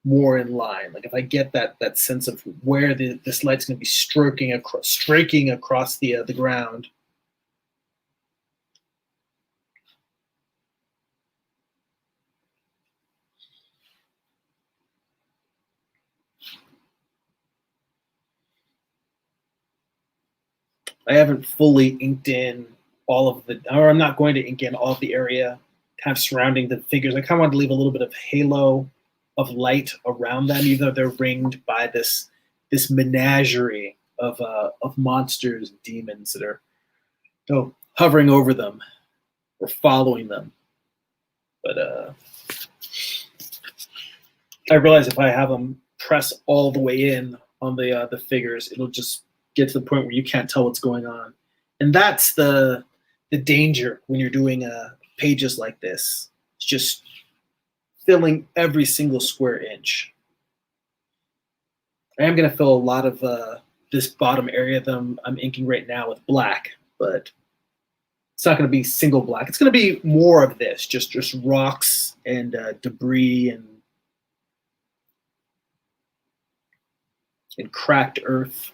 more in line. Like if I get that sense of where this light's going to be striking across the ground. I haven't fully inked in I'm not going to ink in all of the area kind of surrounding the figures. I kind of want to leave a little bit of halo of light around them, even though they're ringed by this this menagerie of monsters and demons that are hovering over them or following them. But I realize if I have them press all the way in on the figures, it'll just get to the point where you can't tell what's going on, and that's the danger when you're doing pages like this. It's just filling every single square inch. I am going to fill a lot of this bottom area that I'm inking right now with black, but it's not going to be single black. It's going to be more of this, just rocks and debris and cracked earth.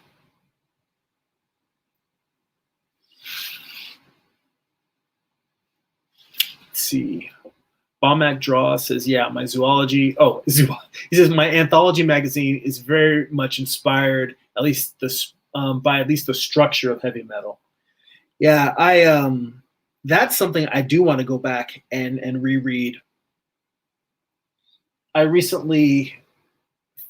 Let's see. Bomac Draw says, yeah, my zoology. Oh, he says my anthology magazine is very much inspired, at least this, by at least the structure of heavy metal. Yeah, that's something I do want to go back and reread. I recently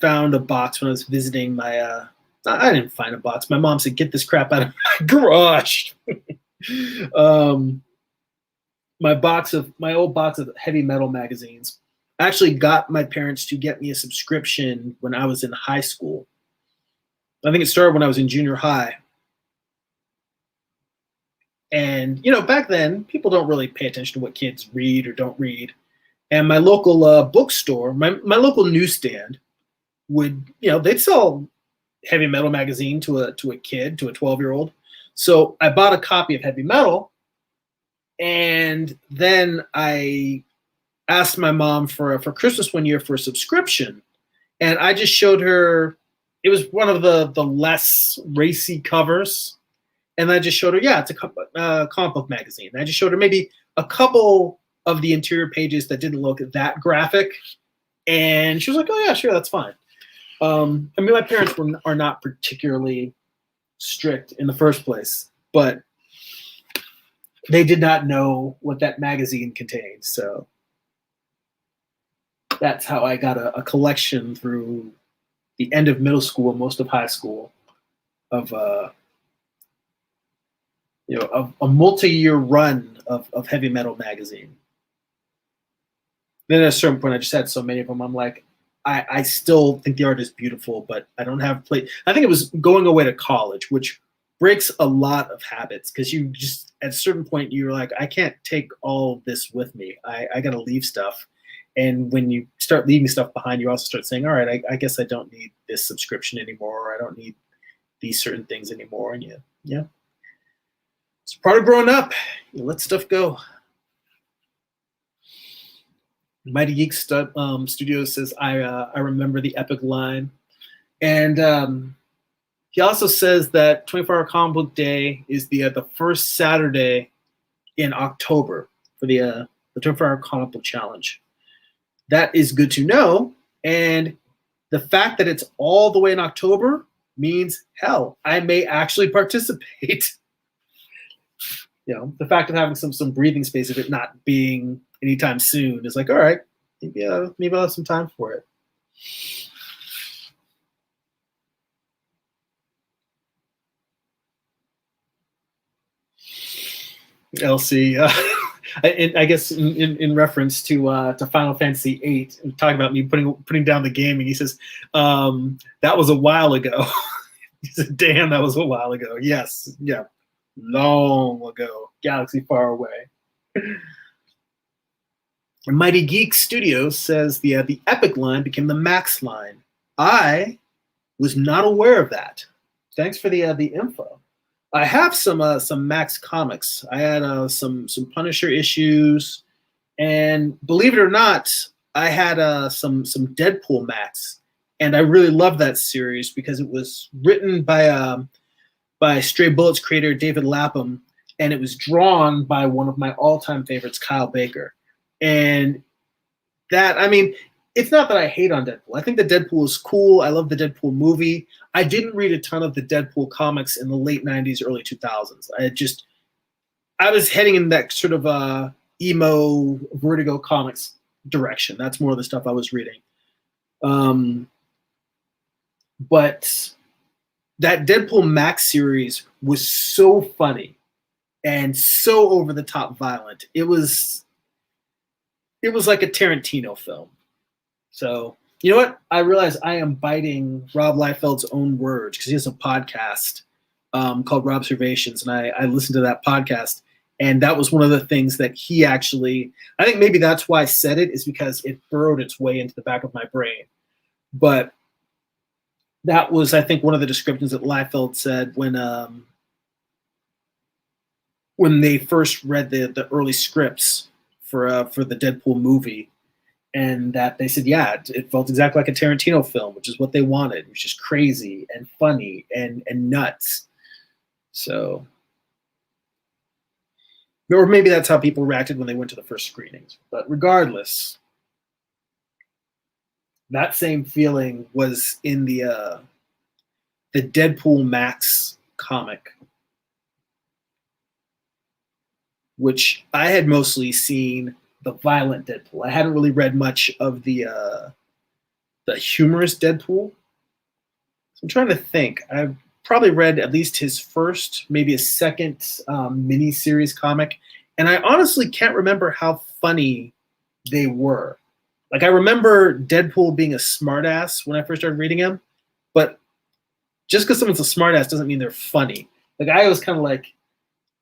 found a box when I was visiting my. I didn't find a box. My mom said, "Get this crap out of my garage." My old box of heavy metal magazines. I actually got my parents to get me a subscription when I was in high school. I think it started when I was in junior high. And, back then, people don't really pay attention to what kids read or don't read. And my local bookstore, my local newsstand would, they'd sell heavy metal magazine to a kid, to a 12-year-old. So I bought a copy of Heavy Metal. And then I asked my mom for Christmas one year for a subscription. And I just showed her, it was one of the less racy covers. And I just showed her, yeah, it's a comic book magazine. And I just showed her maybe a couple of the interior pages that didn't look that graphic. And she was like, oh, yeah, sure, that's fine. My parents are not particularly strict in the first place, but they did not know what that magazine contained. So that's how I got a collection through the end of middle school, most of high school, of a multi-year run of heavy metal magazine. Then at a certain point, I just had so many of them. I'm like, I still think the art is beautiful, but I don't have play. I think it was going away to college, which breaks a lot of habits, because you just, at a certain point, you're like, I can't take all of this with me. I got to leave stuff. And when you start leaving stuff behind, you also start saying, all right, I guess I don't need this subscription anymore, or I don't need these certain things anymore. And yeah. It's part of growing up. You let stuff go. Mighty Geek Studios says, I remember the epic line. And he also says that 24-Hour Comic Book Day is the first Saturday in October for the 24-Hour Comic Book Challenge. That is good to know. And the fact that it's all the way in October means, hell, I may actually participate. The fact of having some breathing space of it not being anytime soon is like, all right, maybe I'll have some time for it. Elsie, I guess in reference to Final Fantasy VIII, talking about me putting down the game, and he says, that was a while ago. He said, damn, that was a while ago. Yes, yeah, long ago, galaxy far away. Mighty Geek Studios says the epic line became the max line. I was not aware of that. Thanks for the info. I have some Max comics. I had some Punisher issues, and believe it or not, I had some Deadpool Max, and I really loved that series because it was written by Stray Bullets creator David Lapham, and it was drawn by one of my all-time favorites, Kyle Baker. And that, it's not that I hate on Deadpool. I think the Deadpool is cool. I love the Deadpool movie. I didn't read a ton of the Deadpool comics in the late 90s, early 2000s. I was heading in that sort of emo Vertigo comics direction. That's more of the stuff I was reading. But that Deadpool Max series was so funny and so over the top violent. It was like a Tarantino film. So you know what? I realize I am biting Rob Liefeld's own words because he has a podcast called Rob Observations, and I listened to that podcast, and that was one of the things that he actually. I think maybe that's why I said it, is because it burrowed its way into the back of my brain. But that was, I think, one of the descriptions that Liefeld said when they first read the early scripts for the Deadpool movie. And that they said, yeah, it felt exactly like a Tarantino film, which is what they wanted. It was just crazy and funny and nuts. So, or maybe that's how people reacted when they went to the first screenings. But regardless, that same feeling was in the Deadpool Max comic, which I had mostly seen the violent Deadpool. I hadn't really read much of the humorous Deadpool. So I'm trying to think. I've probably read at least his first, maybe a second mini-series comic, and I honestly can't remember how funny they were. Like, I remember Deadpool being a smartass when I first started reading him, but just because someone's a smartass doesn't mean they're funny. Like, I was kind of like,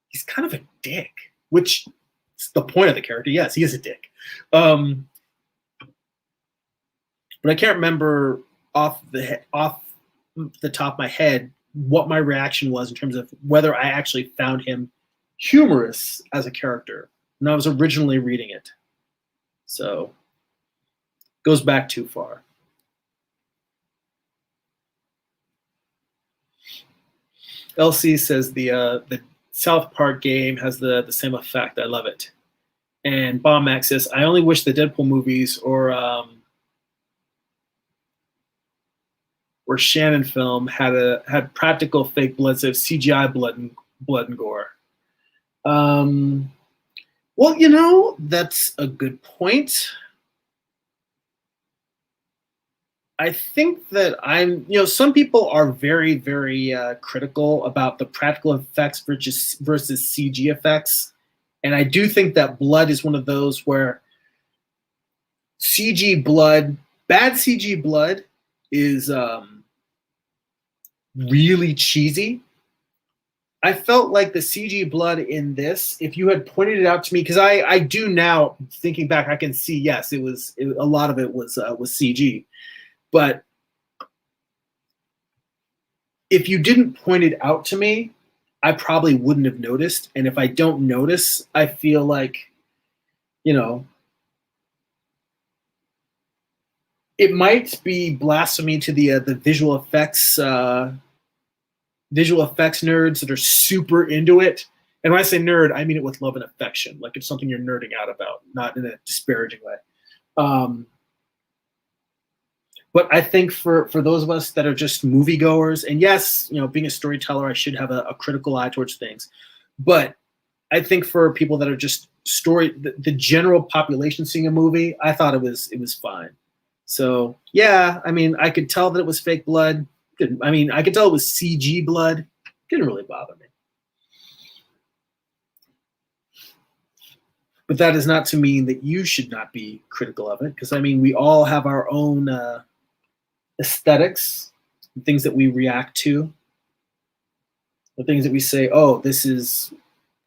he's kind of a dick, which is the point of the character. Yes, he is a dick. But I can't remember off the top of my head what my reaction was in terms of whether I actually found him humorous as a character when I was originally reading it. So, goes back too far. LC says the South Park game has the same effect. I love it. And Bomb Max says, I only wish the Deadpool movies or Shannon film had practical fake blood instead of CGI blood and gore. Well, that's a good point. I think that some people are very, very critical about the practical effects versus CG effects. And I do think that blood is one of those where bad CG blood is really cheesy. I felt like the CG blood in this, if you had pointed it out to me, because I do now, thinking back, I can see, yes, a lot of it was CG. But if you didn't point it out to me, I probably wouldn't have noticed. And if I don't notice, I feel like, it might be blasphemy to the visual effects nerds that are super into it. And when I say nerd, I mean it with love and affection. Like, it's something you're nerding out about, not in a disparaging way. But I think for those of us that are just moviegoers, and yes, being a storyteller, I should have a critical eye towards things. But I think for people that are just the general population seeing a movie, I thought it was fine. So yeah, I mean, I could tell that it was fake blood. I could tell it was CG blood. Didn't really bother me. But that is not to mean that you should not be critical of it, because we all have our own aesthetics, things that we react to, the things that we say, oh, this is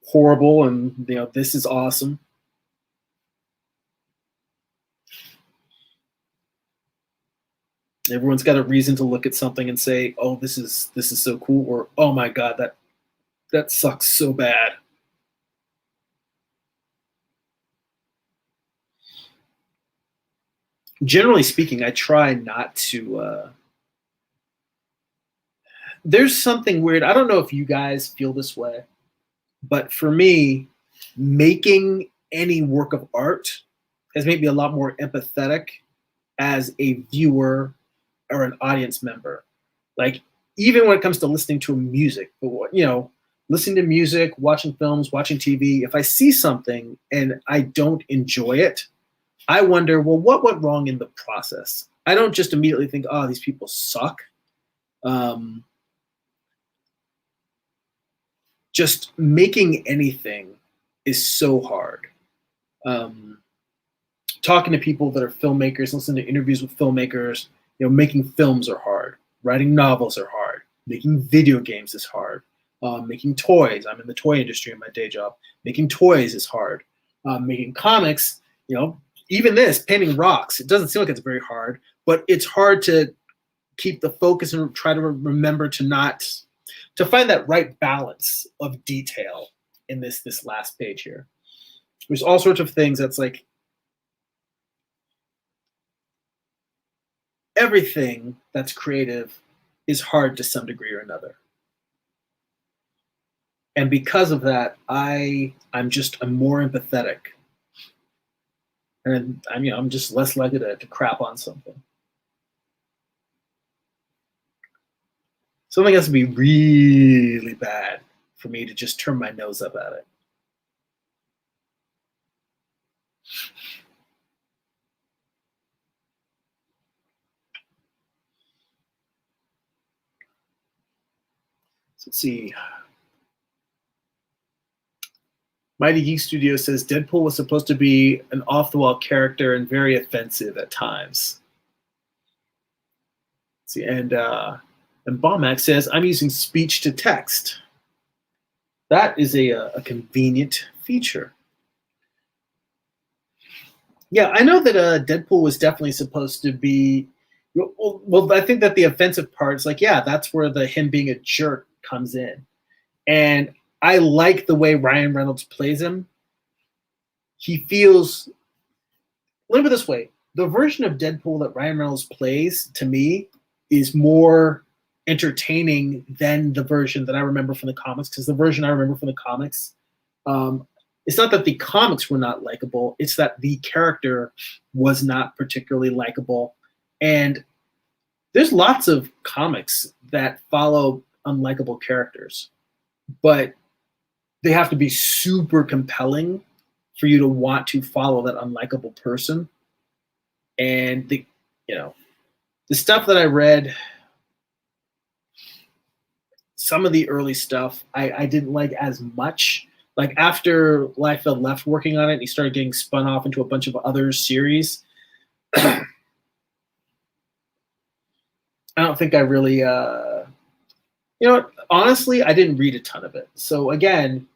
horrible, and this is awesome. Everyone's got a reason to look at something and say, oh, this is so cool, or oh my god, that sucks so bad. Generally speaking, I try not to there's something weird. I don't know if you guys feel this way, but for me, making any work of art has made me a lot more empathetic as a viewer or an audience member. Like, even when it comes to listening to music, listening to music, watching films, watching TV, if I see something and I don't enjoy it, I wonder, well, what went wrong in the process? I don't just immediately think, oh, these people suck. Um, just making anything is so hard. Um, Talking to people that are filmmakers, listening to interviews with filmmakers, making films are hard. Writing novels are hard. Making video games is hard. Making toys. I'm in the toy industry in my day job. Making toys is hard. Making comics, even this, painting rocks, it doesn't seem like it's very hard, but it's hard to keep the focus and try to remember to find that right balance of detail in this last page here. There's all sorts of things that's like everything that's creative is hard to some degree or another. And because of that, I'm more empathetic. And I'm just less likely to crap on something. Something has to be really bad for me to just turn my nose up at it. So let's see. Mighty Geek Studio says Deadpool was supposed to be an off-the-wall character and very offensive at times. Let's see, and Bomax says I'm using speech to text. That is a convenient feature. Yeah, I know that Deadpool was definitely supposed to be. Well, I think that the offensive part is like, yeah, that's where the him being a jerk comes in, and I like the way Ryan Reynolds plays him. He feels. Let me put it this way: the version of Deadpool that Ryan Reynolds plays, to me, is more entertaining than the version that I remember from the comics. Because the version I remember from the comics, it's not that the comics were not likable; it's that the character was not particularly likable. And there's lots of comics that follow unlikable characters, but they have to be super compelling for you to want to follow that unlikable person. And the stuff that I read, some of the early stuff I didn't like as much. Like after Liefeld left working on it, he started getting spun off into a bunch of other series. I don't think I really, honestly, I didn't read a ton of it. So again,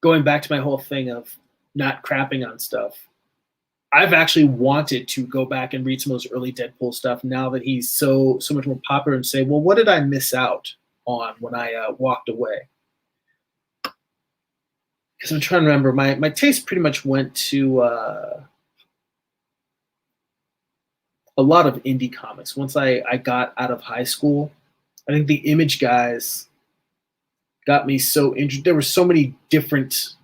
going back to my whole thing of not crapping on stuff, I've actually wanted to go back and read some of those early Deadpool stuff now that he's so much more popular and say, well, what did I miss out on when I walked away? Because I'm trying to remember, my taste pretty much went to a lot of indie comics. Once I got out of high school, I think the Image guys got me so interested. There were so many different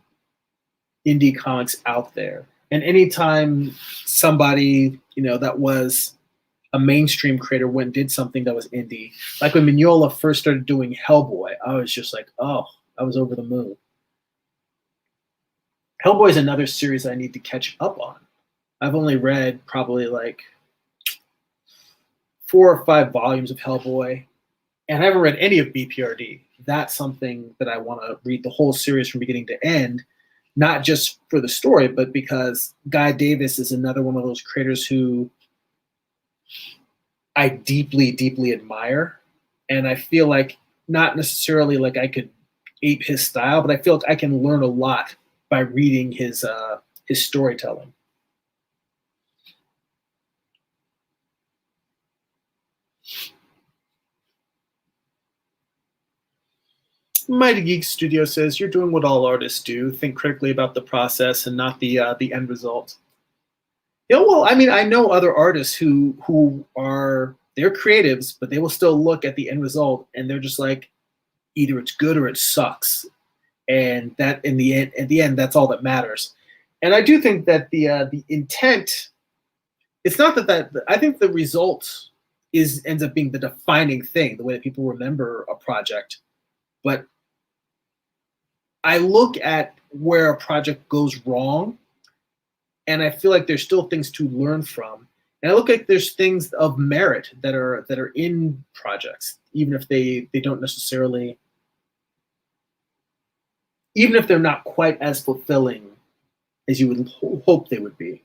indie comics out there. And anytime somebody, that was a mainstream creator went and did something that was indie, like when Mignola first started doing Hellboy, I was just like, oh, I was over the moon. Hellboy is another series I need to catch up on. I've only read probably like 4 or 5 volumes of Hellboy, and I haven't read any of BPRD. That's something that I want to read the whole series from beginning to end, not just for the story, but because Guy Davis is another one of those creators who I deeply, deeply admire. And I feel like not necessarily like I could ape his style, but I feel like I can learn a lot by reading his storytelling. Mighty Geek Studio says, you're doing what all artists do. Think critically about the process and not the end result. Well, I mean, I know other artists who are, they're creatives, but they will still look at the end result and they're just like, either it's good or it sucks. And that at the end, that's all that matters. And I do think that the intent, it's not that I think the result ends up being the defining thing, the way that people remember a project. But I look at where a project goes wrong, and I feel like there's still things to learn from. And I look like there's things of merit that are in projects, even if they don't necessarily, even if they're not quite as fulfilling as you would hope they would be.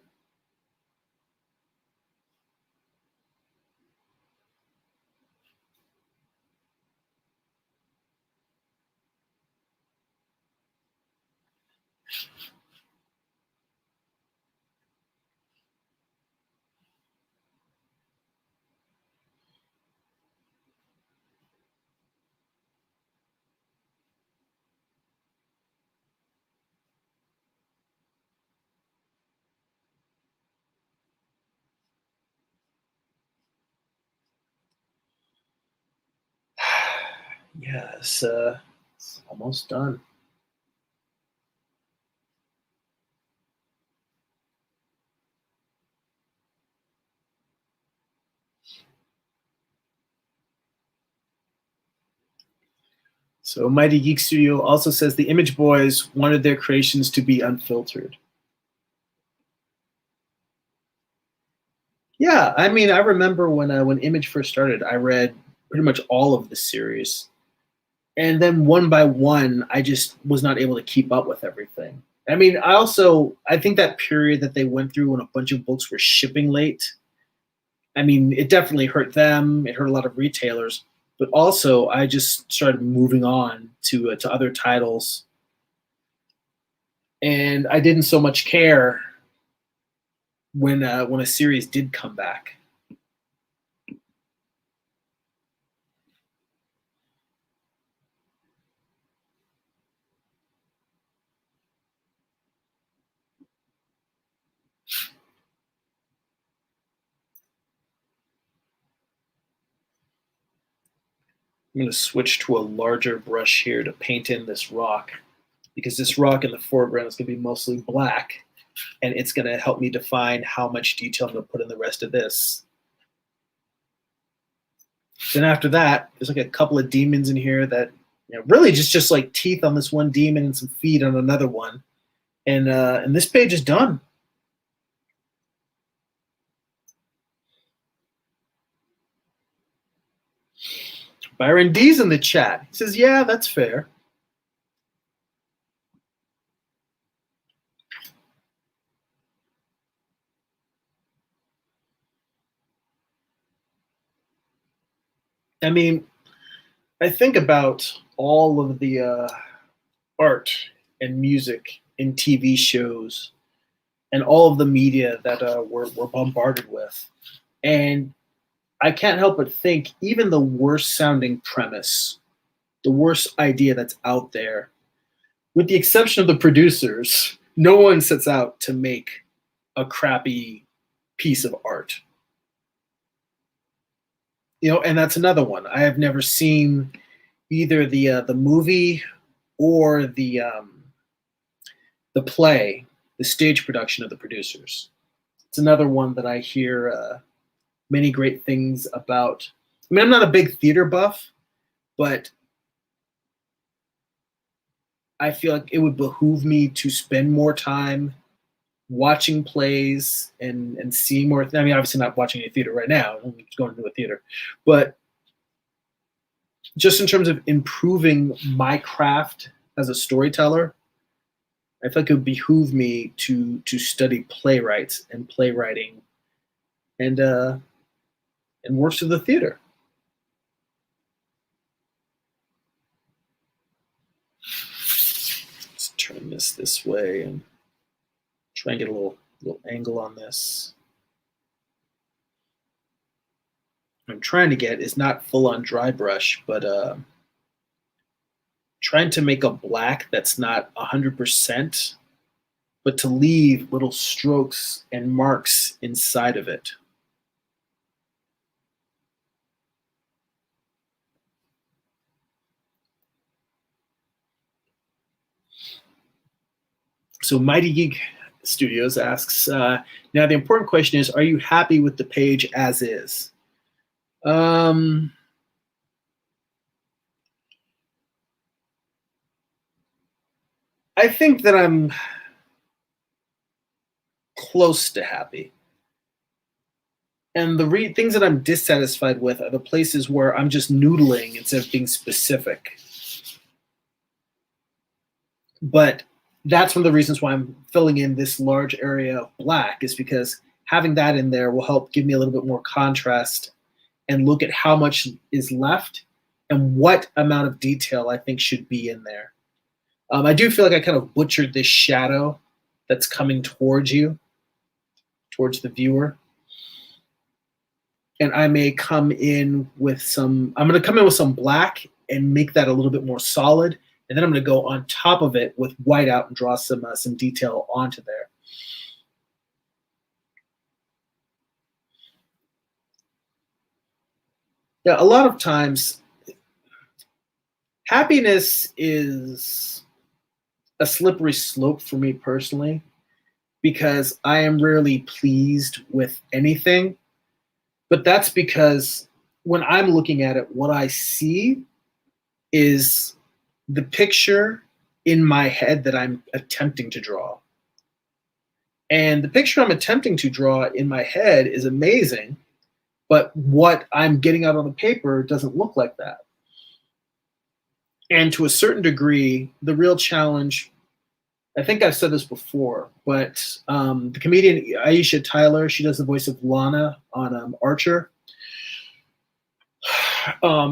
Yes, it's almost done. So Mighty Geek Studio also says the Image Boys wanted their creations to be unfiltered. Yeah, I mean, I remember when Image first started, I read pretty much all of the series, and then one by one, I just was not able to keep up with everything. I mean, I think that period that they went through when a bunch of books were shipping late. I mean, it definitely hurt them. It hurt a lot of retailers, but also I just started moving on to other titles, and I didn't so much care when a series did come back. I'm going to switch to a larger brush here to paint in this rock, because this rock in the foreground is going to be mostly black, and it's going to help me define how much detail I'm going to put in the rest of this. Then after that, there's like a couple of demons in here that, really just like teeth on this one demon and some feet on another one, and this page is done. Byron D's in the chat. He says, "Yeah, that's fair." I mean, I think about all of the art and music in TV shows and all of the media that we're bombarded with. And I can't help but think even the worst sounding premise, the worst idea that's out there, with the exception of the producers, no one sets out to make a crappy piece of art. And that's another one. I have never seen either the movie or the play, the stage production of the producers. It's another one that I hear many great things about. I mean, I'm not a big theater buff, but I feel like it would behoove me to spend more time watching plays and seeing more. I mean, obviously not watching any theater right now. I'm just going to a theater, but just in terms of improving my craft as a storyteller, I feel like it would behoove me to study playwrights and playwriting and works of the theater. Let's turn this way and try and get a little angle on this. What I'm trying to get is not full on dry brush, but trying to make a black that's not 100%, but to leave little strokes and marks inside of it. So Mighty Geek Studios asks, now the important question is, are you happy with the page as is? I think that I'm close to happy. And the things that I'm dissatisfied with are the places where I'm just noodling instead of being specific. But that's one of the reasons why I'm filling in this large area of black, is because having that in there will help give me a little bit more contrast and look at how much is left and what amount of detail I think should be in there. I do feel like I kind of butchered this shadow that's coming towards you, towards the viewer. And I may come in with I'm going to come in with some black and make that a little bit more solid. And then I'm going to go on top of it with white out and draw some detail onto there. Yeah, a lot of times, happiness is a slippery slope for me personally, because I am rarely pleased with anything. But that's because when I'm looking at it, what I see is the picture in my head that I'm attempting to draw. And the picture I'm attempting to draw in my head is amazing, but what I'm getting out on the paper doesn't look like that. And to a certain degree, the real challenge, I think I've said this before, but the comedian Aisha Tyler, she does the voice of Lana on Archer.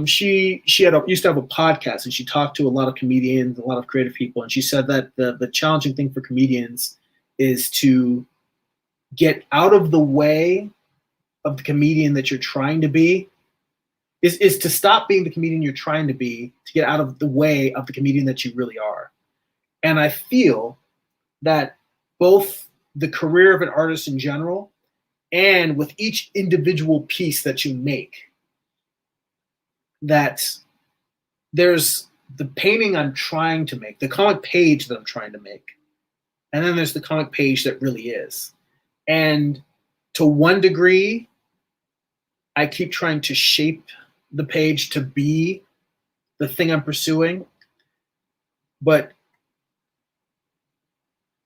She used to have a podcast, and she talked to a lot of comedians, a lot of creative people, and she said that the challenging thing for comedians is to get out of the way of the comedian that you're trying to be, is to stop being the comedian you're trying to be, to get out of the way of the comedian that you really are. And I feel that both the career of an artist in general and with each individual piece that you make, that there's the painting I'm trying to make, the comic page that I'm trying to make, and then there's the comic page that really is. And to one degree, I keep trying to shape the page to be the thing I'm pursuing. But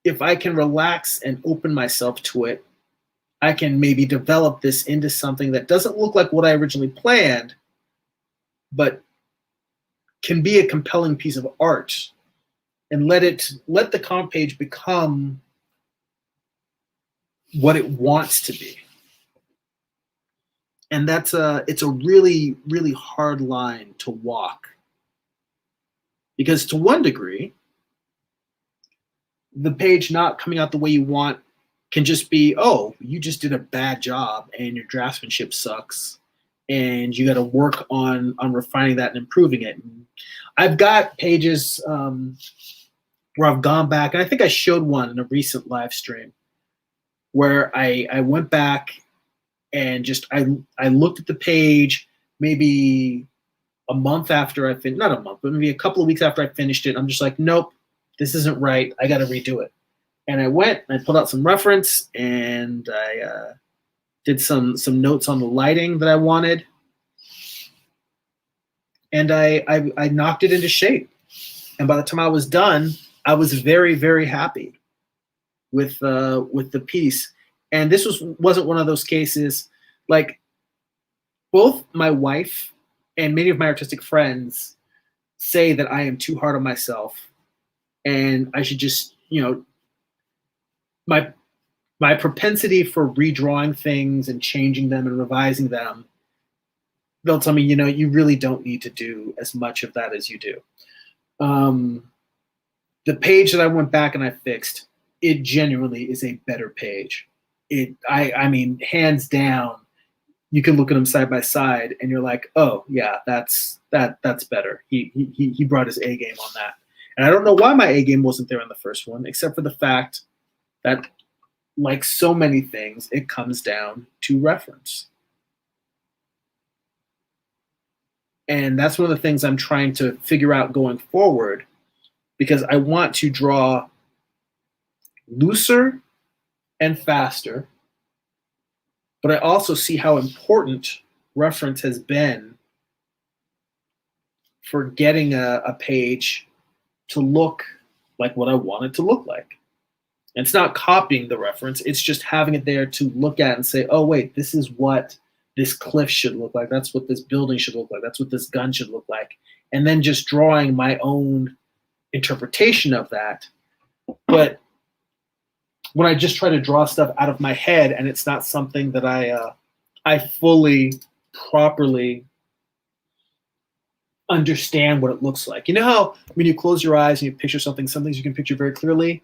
if I can relax and open myself to it, I can maybe develop this into something that doesn't look like what I originally planned, but can be a compelling piece of art, and let the comic page become what it wants to be. And it's a really, really hard line to walk, because to one degree, the page not coming out the way you want can just be, oh, you just did a bad job and your draftsmanship sucks, and you got to work on refining that and improving it. And I've got pages where I've gone back, and I think I showed one in a recent live stream where I went back and just I looked at the page maybe a month after I finished, not a month, but maybe a couple of weeks after I finished it. I'm just like, nope, this isn't right. I got to redo it. And I went and I pulled out some reference, and I did some notes on the lighting that I wanted, and I knocked it into shape. And by the time I was done, I was very, very happy with the piece. And this wasn't one of those cases, like, both my wife and many of my artistic friends say that I am too hard on myself, and I should just, my propensity for redrawing things and changing them and revising them, they'll tell me, you really don't need to do as much of that as you do. The page that I went back and I fixed, it genuinely is a better page. I mean, hands down, you can look at them side by side and you're like, oh yeah, that's better. He brought his A game on that. And I don't know why my A game wasn't there in the first one, except for the fact that, like so many things, it comes down to reference. And that's one of the things I'm trying to figure out going forward, because I want to draw looser and faster, but I also see how important reference has been for getting a page to look like what I want it to look like. And it's not copying the reference. It's just having it there to look at and say, oh, wait, this is what this cliff should look like. That's what this building should look like. That's what this gun should look like. And then just drawing my own interpretation of that. But when I just try to draw stuff out of my head and it's not something that I fully, properly understand what it looks like. You know how when you close your eyes and you picture something, some things you can picture very clearly?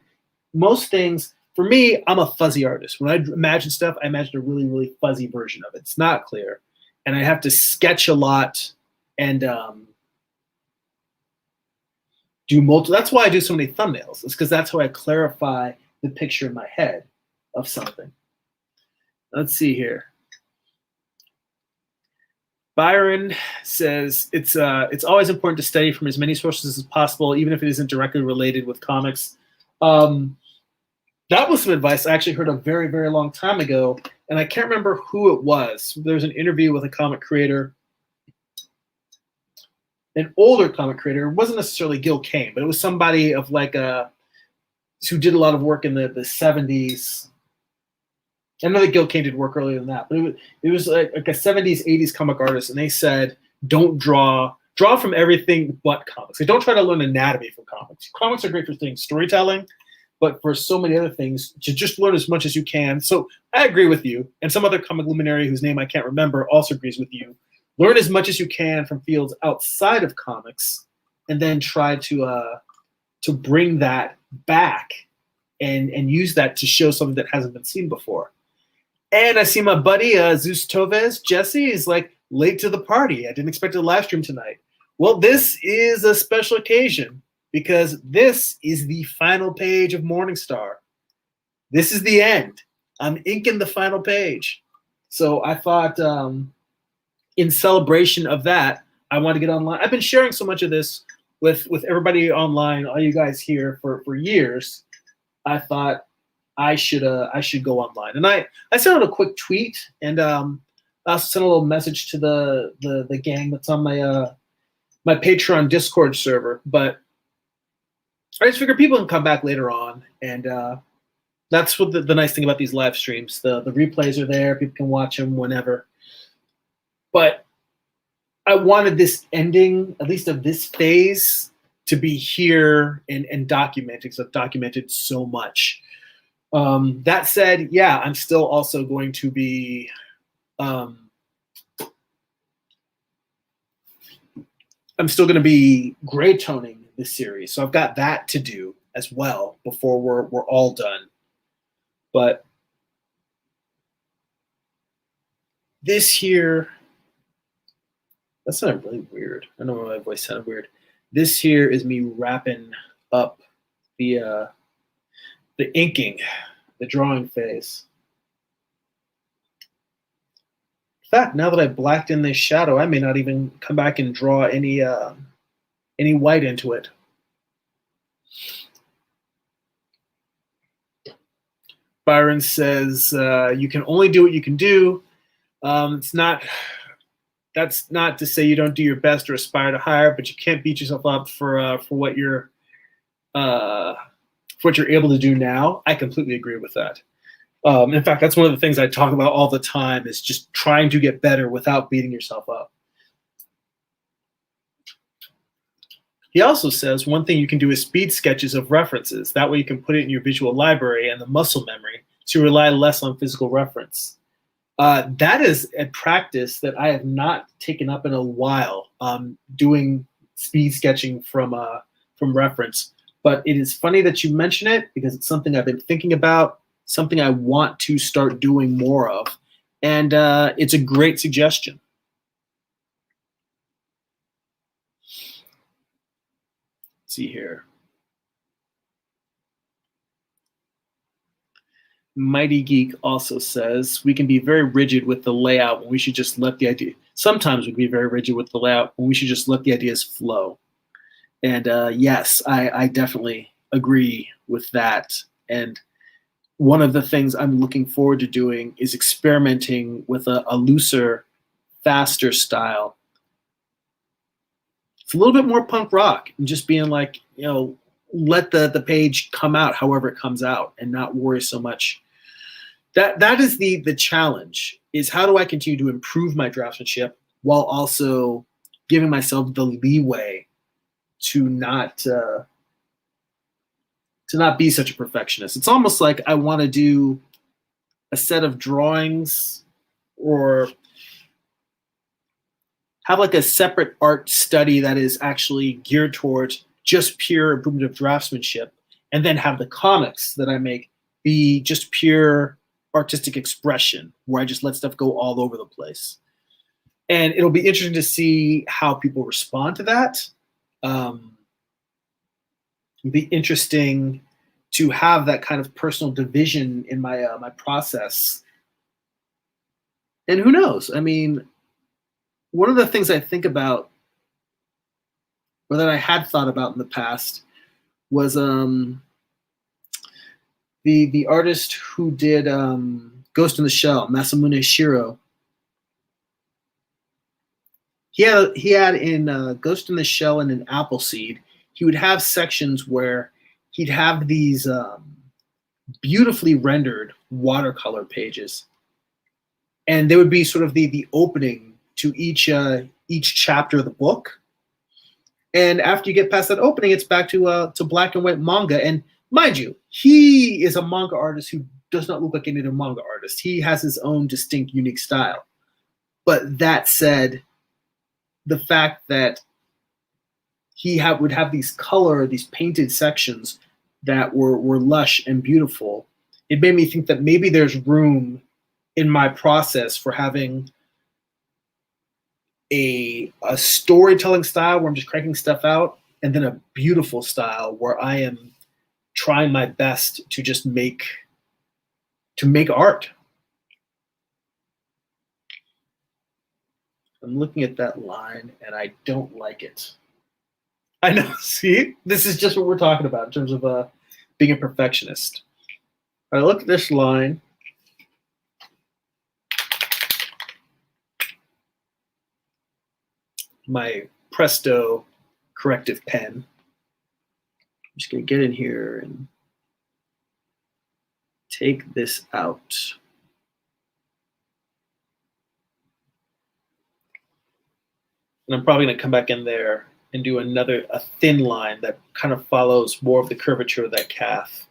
Most things, for me, I'm a fuzzy artist. When I imagine stuff, I imagine a really, really fuzzy version of it. It's not clear. And I have to sketch a lot and do multiple. That's why I do so many thumbnails. It's because that's how I clarify the picture in my head of something. Let's see here. Byron says it's always important to study from as many sources as possible, even if it isn't directly related with comics. That was some advice I actually heard a very, very long time ago, and I can't remember who it was. There was an interview with a comic creator, an older comic creator. It wasn't necessarily Gil Kane, but it was somebody of like who did a lot of work in the 70s. I know that Gil Kane did work earlier than that, but it was like a 70s, 80s comic artist, and they said, don't draw from everything but comics. Like, don't try to learn anatomy from comics. Comics are great for things, storytelling, but for so many other things, to just learn as much as you can. So I agree with you, and some other comic luminary whose name I can't remember also agrees with you. Learn as much as you can from fields outside of comics, and then try to bring that back and use that to show something that hasn't been seen before. And I see my buddy Zeus Toves, Jesse, is like late to the party. I didn't expect a live stream tonight. Well, this is a special occasion because this is the final page of Morningstar. This is the end. I'm inking the final page. So I thought in celebration of that, I want to get online. I've been sharing so much of this with everybody online, all you guys here for years. I thought I should go online. And I sent out a quick tweet, and I also sent a little message to the gang that's on my Patreon Discord server. But I just figured people can come back later on, and that's what the nice thing about these live streams. The replays are there. People can watch them whenever. But I wanted this ending, at least of this phase, to be here and documented, because I've documented so much. That said, yeah, I'm still also going to be I'm still going to be gray toning this series, so I've got that to do as well before we're all done. But this here, that sounded really weird. I know my voice sounded weird. This here is me wrapping up the inking, the drawing phase. In fact, now that I blacked in this shadow, I may not even come back and draw any white into it. Byron says, you can only do what you can do. That's not to say you don't do your best or aspire to higher, but you can't beat yourself up for what you're able to do now. I completely agree with that. In fact, that's one of the things I talk about all the time, is just trying to get better without beating yourself up. He also says one thing you can do is speed sketches of references. That way you can put it in your visual library and the muscle memory to rely less on physical reference. That is a practice that I have not taken up in a while, doing speed sketching from reference. But it is funny that you mention it, because it's something I've been thinking about, something I want to start doing more of. And it's a great suggestion. Let's see here. Mighty Geek also says, we can be very rigid with the layout when we should just let the idea. Sometimes we can be very rigid with the layout when we should just let the ideas flow. And yes, I definitely agree with that. And one of the things I'm looking forward to doing is experimenting with a looser, faster style. It's a little bit more punk rock, and just being like, let the page come out however it comes out and not worry so much. That is the challenge, is how do I continue to improve my draftsmanship while also giving myself the leeway to not be such a perfectionist. It's almost like I want to do a set of drawings or have like a separate art study that is actually geared towards just pure improvement of draftsmanship, and then have the comics that I make be just pure artistic expression where I just let stuff go all over the place. And it'll be interesting to see how people respond to that. It'll be interesting to have that kind of personal division in my my process. And who knows? I mean, one of the things I think about, or that I had thought about in the past, was the artist who did Ghost in the Shell, Masamune Shiro. He had in Ghost in the Shell and in Appleseed, he would have sections where he'd have these beautifully rendered watercolor pages, and they would be sort of the opening to each chapter of the book. And after you get past that opening, it's back to black and white manga. And mind you, he is a manga artist who does not look like any other manga artist. He has his own distinct, unique style. But that said, the fact that he would have these painted sections that were lush and beautiful, it made me think that maybe there's room in my process for having a storytelling style where I'm just cranking stuff out, and then a beautiful style where I am trying my best to just make art. I'm looking at that line and I don't like it. I know. See, this is just what we're talking about in terms of being a perfectionist. I look at this line. My Presto corrective pen. I'm just going to get in here and take this out. And I'm probably going to come back in there and do a thin line that kind of follows more of the curvature of that calf.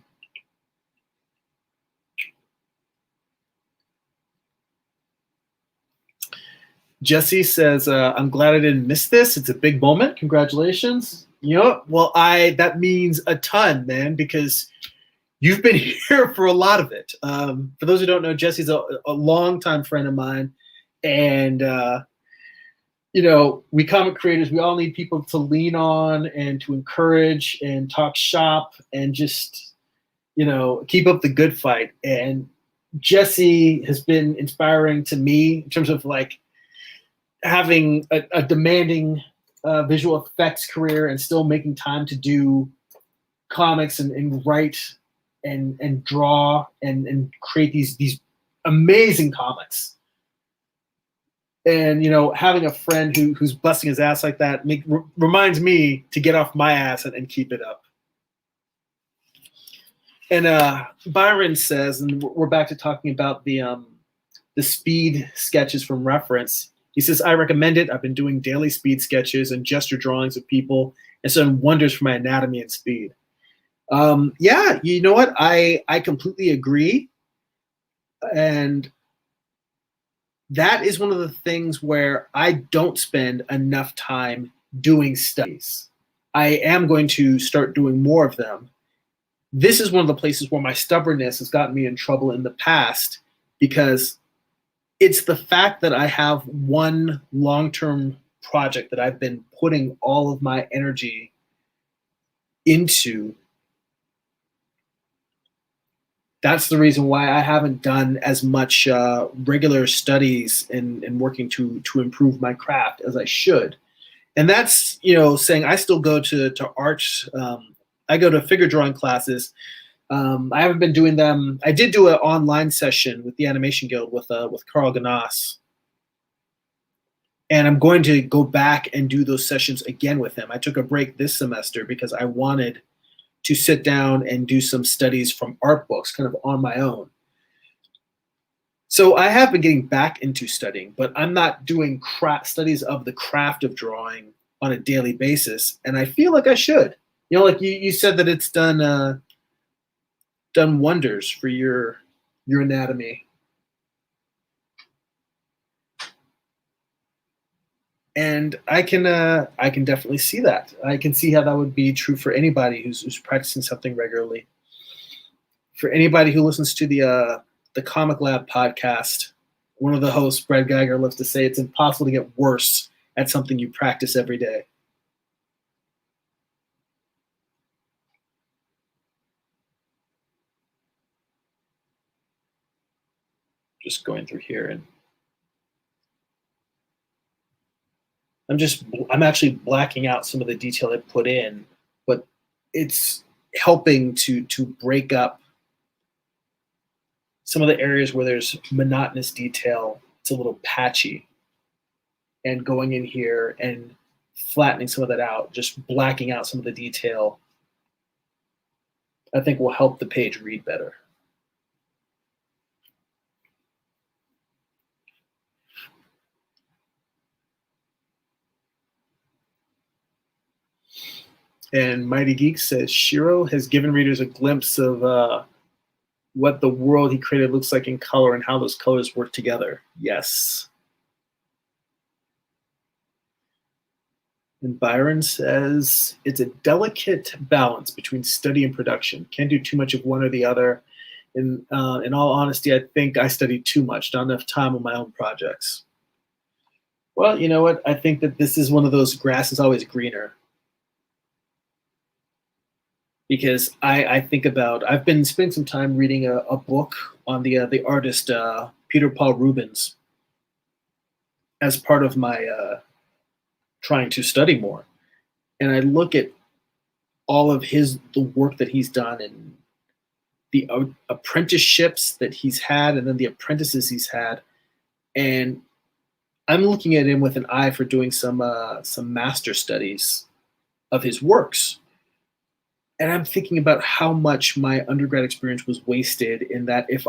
Jesse says, I'm glad I didn't miss this. It's a big moment. Congratulations. You know, well, that means a ton, man, because you've been here for a lot of it. For those who don't know, Jesse's a longtime friend of mine. And, you know, we comic creators, we all need people to lean on and to encourage and talk shop and just, you know, keep up the good fight. And Jesse has been inspiring to me in terms of like having a demanding visual effects career and still making time to do comics and write and draw and create these amazing comics. And, you know, having a friend who's busting his ass like that reminds me to get off my ass and keep it up. And Byron says, and we're back to talking about the speed sketches from reference. He says, I recommend it. I've been doing daily speed sketches and gesture drawings of people. It's done wonders for my anatomy and speed. Yeah, you know what? I completely agree. And that is one of the things where I don't spend enough time doing studies. I am going to start doing more of them. This is one of the places where my stubbornness has gotten me in trouble in the past, because it's the fact that I have one long-term project that I've been putting all of my energy into. That's the reason why I haven't done as much regular studies and working to improve my craft as I should. And that's, you know, saying I still go to art. I go to figure drawing classes. I haven't been doing them. I did do an online session with the Animation Guild with Carl Ganas. And I'm going to go back and do those sessions again with him. I took a break this semester because I wanted to sit down and do some studies from art books kind of on my own. So I have been getting back into studying, but I'm not doing studies of the craft of drawing on a daily basis, and I feel like I should. Like you said that it's done wonders for your anatomy, and I can definitely see that. I can see how that would be true for anybody who's practicing something regularly. For anybody who listens to the Comic Lab podcast, one of the hosts, Brad Geiger, loves to say it's impossible to get worse at something you practice every day. Just going through here, and I'm actually blacking out some of the detail I put in, but it's helping to break up some of the areas where there's monotonous detail. It's a little patchy, and going in here and flattening some of that out, just blacking out some of the detail, I think will help the page read better. And Mighty Geek says Shiro has given readers a glimpse of what the world he created looks like in color and how those colors work together. Yes. And Byron says it's a delicate balance between study and production. Can't do too much of one or the other. In all honesty, I think I study too much, not enough time on my own projects. Well, you know what? I think that this is one of those grass is always greener. Because I think about, I've been spending some time reading a book on the artist Peter Paul Rubens as part of my trying to study more. And I look at all of the work that he's done and the apprenticeships that he's had and then the apprentices he's had. And I'm looking at him with an eye for doing some master studies of his works. And I'm thinking about how much my undergrad experience was wasted in that if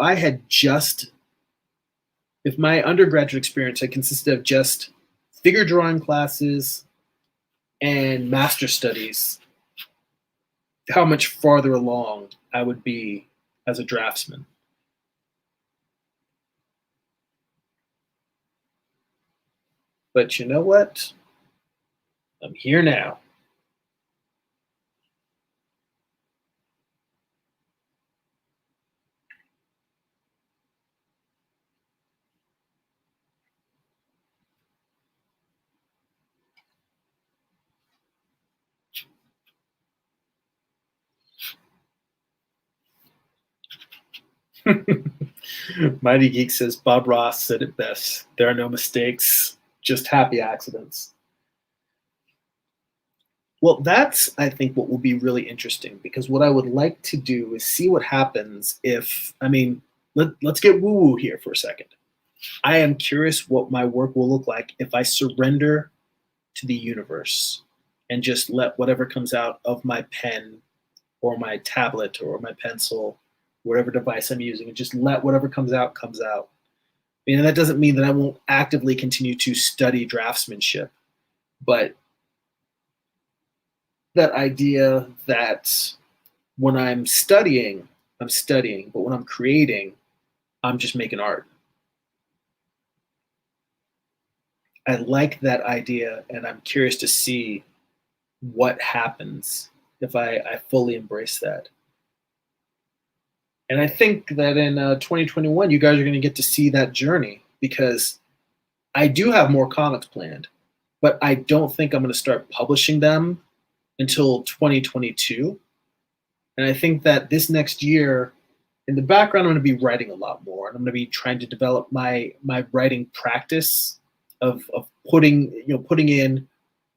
my undergraduate experience had consisted of just figure drawing classes and master studies, how much farther along I would be as a draftsman. But you know what? I'm here now. Mighty Geek says Bob Ross said it best. There are no mistakes, just happy accidents. Well, that's, I think, what will be really interesting, because what I would like to do is see what happens if, let's get woo-woo here for a second. I am curious what my work will look like if I surrender to the universe and just let whatever comes out of my pen or my tablet or my pencil, whatever device I'm using, and just let whatever comes out, comes out. And that doesn't mean that I won't actively continue to study draftsmanship, but that idea that when I'm studying, but when I'm creating, I'm just making art. I like that idea, and I'm curious to see what happens if I fully embrace that. And I think that in 2021, you guys are going to get to see that journey, because I do have more comics planned, but I don't think I'm going to start publishing them until 2022. And I think that this next year, in the background, I'm going to be writing a lot more, and I'm going to be trying to develop my writing practice of putting in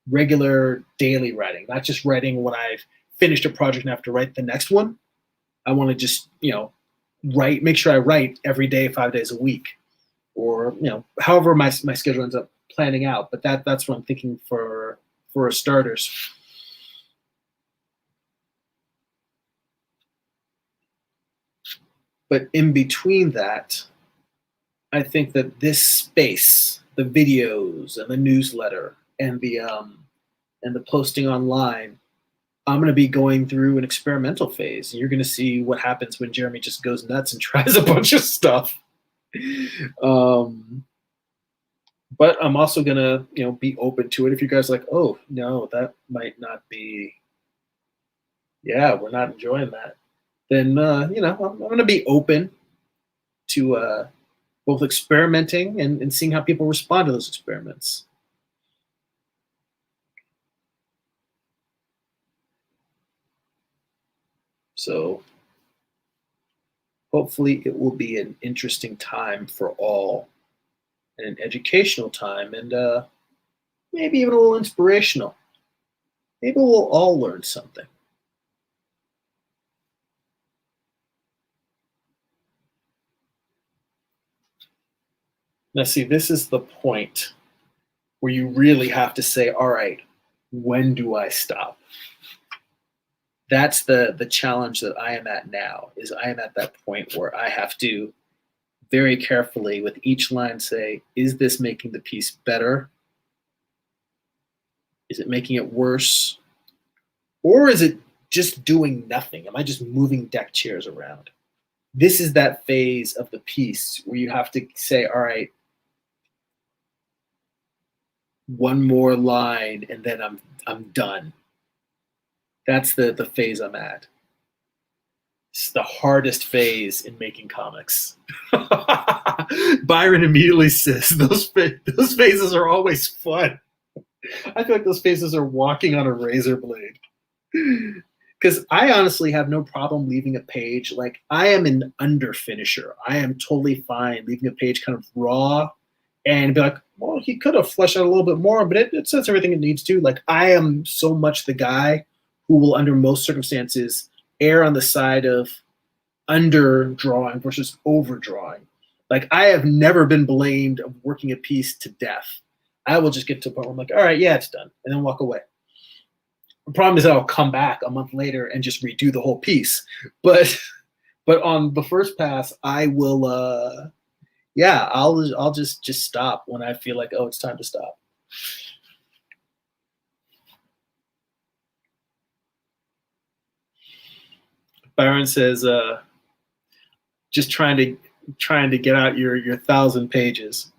regular daily writing, not just writing when I've finished a project and have to write the next one. I want to just make sure I write every day, 5 days a week, or however my schedule ends up planning out. But that's what I'm thinking for starters. But in between that, I think that this space, the videos and the newsletter and the posting online, I'm going to be going through an experimental phase. You're going to see what happens when Jeremy just goes nuts and tries a bunch of stuff. Um, but I'm also going to, be open to it. If you guys are like, oh no, that might not be, yeah, we're not enjoying that. Then I'm going to be open to both experimenting and seeing how people respond to those experiments. So hopefully it will be an interesting time for all, and an educational time, and maybe even a little inspirational. Maybe we'll all learn something. Now, see, this is the point where you really have to say, all right, when do I stop? That's the challenge that I am at now, is I am at that point where I have to very carefully with each line say, is this making the piece better? Is it making it worse? Or is it just doing nothing? Am I just moving deck chairs around? This is that phase of the piece where you have to say, all right, one more line and then I'm done. That's the phase I'm at. It's the hardest phase in making comics. Byron immediately says those phases are always fun. I feel like those phases are walking on a razor blade. Because I honestly have no problem leaving a page. Like, I am an under finisher. I am totally fine leaving a page kind of raw and be like, well, he could have fleshed out a little bit more, but it says everything it needs to. Like, I am so much the guy who will, under most circumstances, err on the side of underdrawing versus overdrawing. Like, I have never been blamed of working a piece to death. I will just get to a point where I'm like, all right, yeah, it's done, and then walk away. The problem is that I'll come back a month later and just redo the whole piece. But on the first pass, I will I'll just stop when I feel like, oh, it's time to stop. Byron says, just trying to get out your 1,000 pages.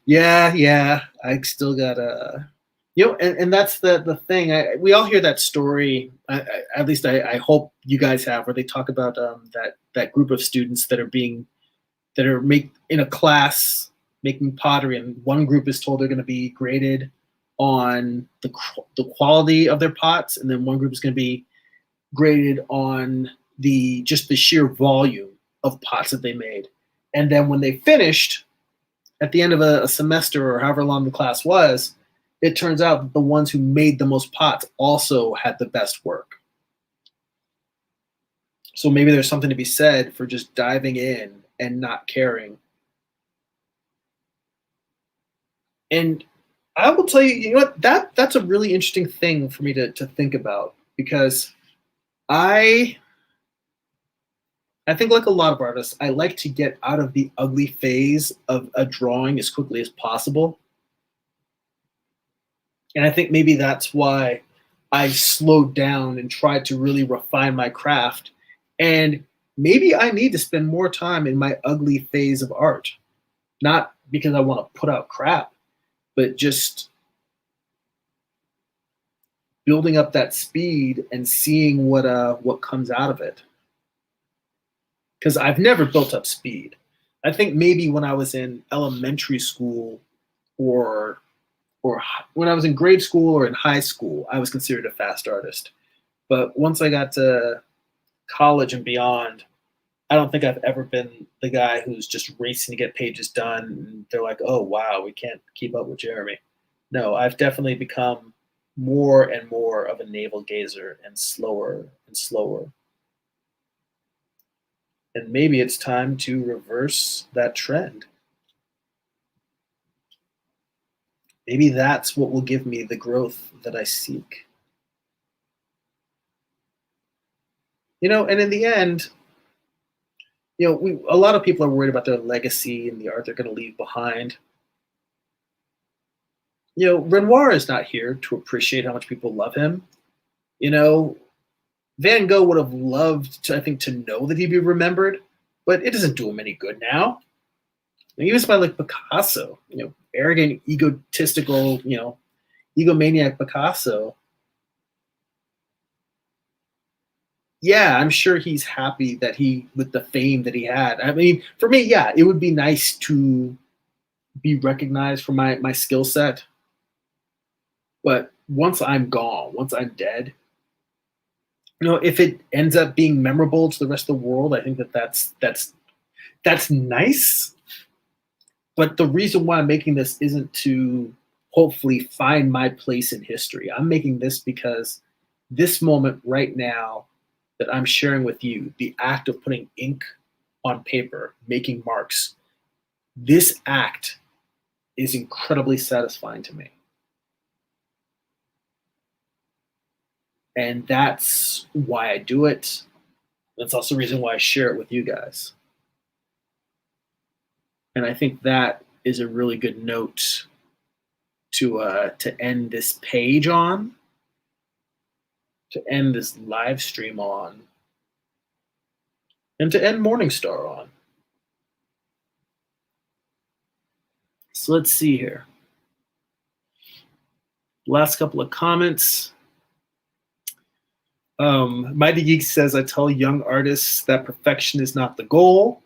Yeah, I still got and that's the thing. We all hear that story. At least I hope you guys have, where they talk about that group of students that are in a class making pottery, and one group is told they're going to be graded on the quality of their pots, and then one group is going to be graded on the sheer volume of pots that they made. And then when they finished at the end of a semester or however long the class was, it turns out that the ones who made the most pots also had the best work. So maybe there's something to be said for just diving in and not caring. And I will tell you, you know what, that's a really interesting thing for me to think about, because I think, like a lot of artists, I like to get out of the ugly phase of a drawing as quickly as possible. And I think maybe that's why I slowed down and tried to really refine my craft. And maybe I need to spend more time in my ugly phase of art. Not because I want to put out crap, but just building up that speed and seeing what comes out of it. Because I've never built up speed. I think maybe when I was in elementary school or when I was in grade school or in high school, I was considered a fast artist. But once I got to college and beyond, I don't think I've ever been the guy who's just racing to get pages done. And they're like, oh, wow, we can't keep up with Jeremy. No, I've definitely become more and more of a navel gazer, and slower and slower. And maybe it's time to reverse that trend. Maybe that's what will give me the growth that I seek. And in the end, A lot of people are worried about their legacy and the art they're going to leave behind. Renoir is not here to appreciate how much people love him. Van Gogh would have loved to, I think, to know that he'd be remembered, but it doesn't do him any good now. Even somebody like Picasso, arrogant, egotistical, egomaniac Picasso. Yeah, I'm sure he's happy that with the fame that he had. I mean, for me, yeah, it would be nice to be recognized for my skill set. But once I'm gone, once I'm dead, if it ends up being memorable to the rest of the world, I think that's nice. But the reason why I'm making this isn't to hopefully find my place in history. I'm making this because this moment right now that I'm sharing with you, the act of putting ink on paper, making marks, this act is incredibly satisfying to me. And that's why I do it. That's also the reason why I share it with you guys. And I think that is a really good note to end this page on, to end this live stream on, and to end Morningstar on. So let's see here. Last couple of comments. Mighty Geek says, I tell young artists that perfection is not the goal.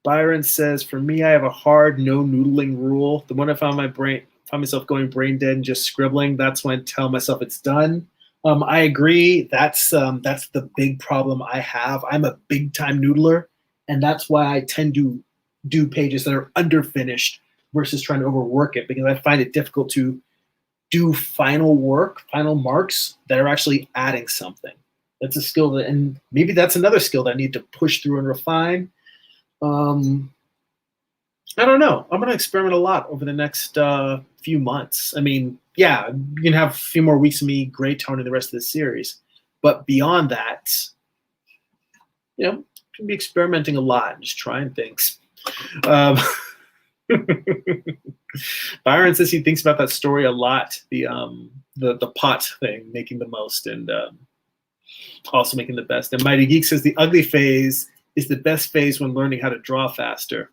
Byron says, for me, I have a hard no noodling rule. The moment I found myself going brain dead and just scribbling, that's when I tell myself it's done. I agree. That's the big problem I have. I'm a big time noodler, and that's why I tend to do pages that are underfinished versus trying to overwork it, because I find it difficult to do final marks that are actually adding something. That's a skill and maybe that's another skill that I need to push through and refine. I don't know. I'm going to experiment a lot over the next few months. I mean, yeah, you can have a few more weeks of me gray toning the rest of the series. But beyond that, can be experimenting a lot and just trying things. Byron says he thinks about that story a lot, the pot thing, making the most and also making the best. And Mighty Geek says the ugly phase is the best phase when learning how to draw faster.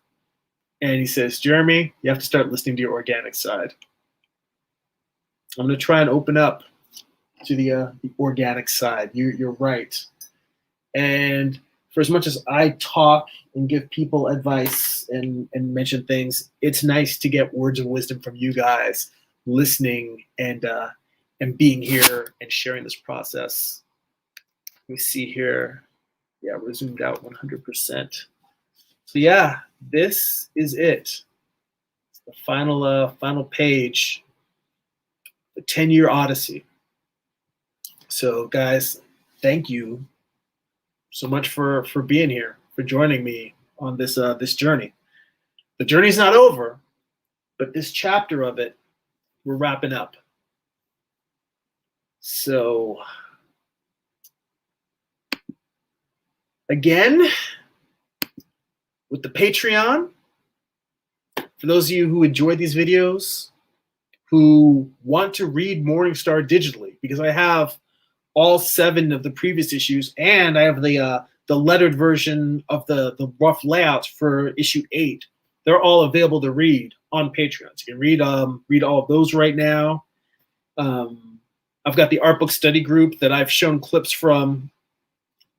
And he says, Jeremy, you have to start listening to your organic side. I'm going to try and open up to the organic side. You're right. And for as much as I talk and give people advice and mention things, it's nice to get words of wisdom from you guys listening and being here and sharing this process. Let me see here. Yeah, we're zoomed out 100%. So yeah, this is it. It's the final page, the 10-year odyssey. So guys, thank you so much for being here, for joining me on this journey. The journey's not over, but this chapter of it, we're wrapping up. So again, with the Patreon, for those of you who enjoy these videos, who want to read Morningstar digitally, because I have all 7 of the previous issues, and I have the lettered version of the rough layouts for issue 8. They're all available to read on Patreon. So you can read all of those right now. I've got the art book study group that I've shown clips from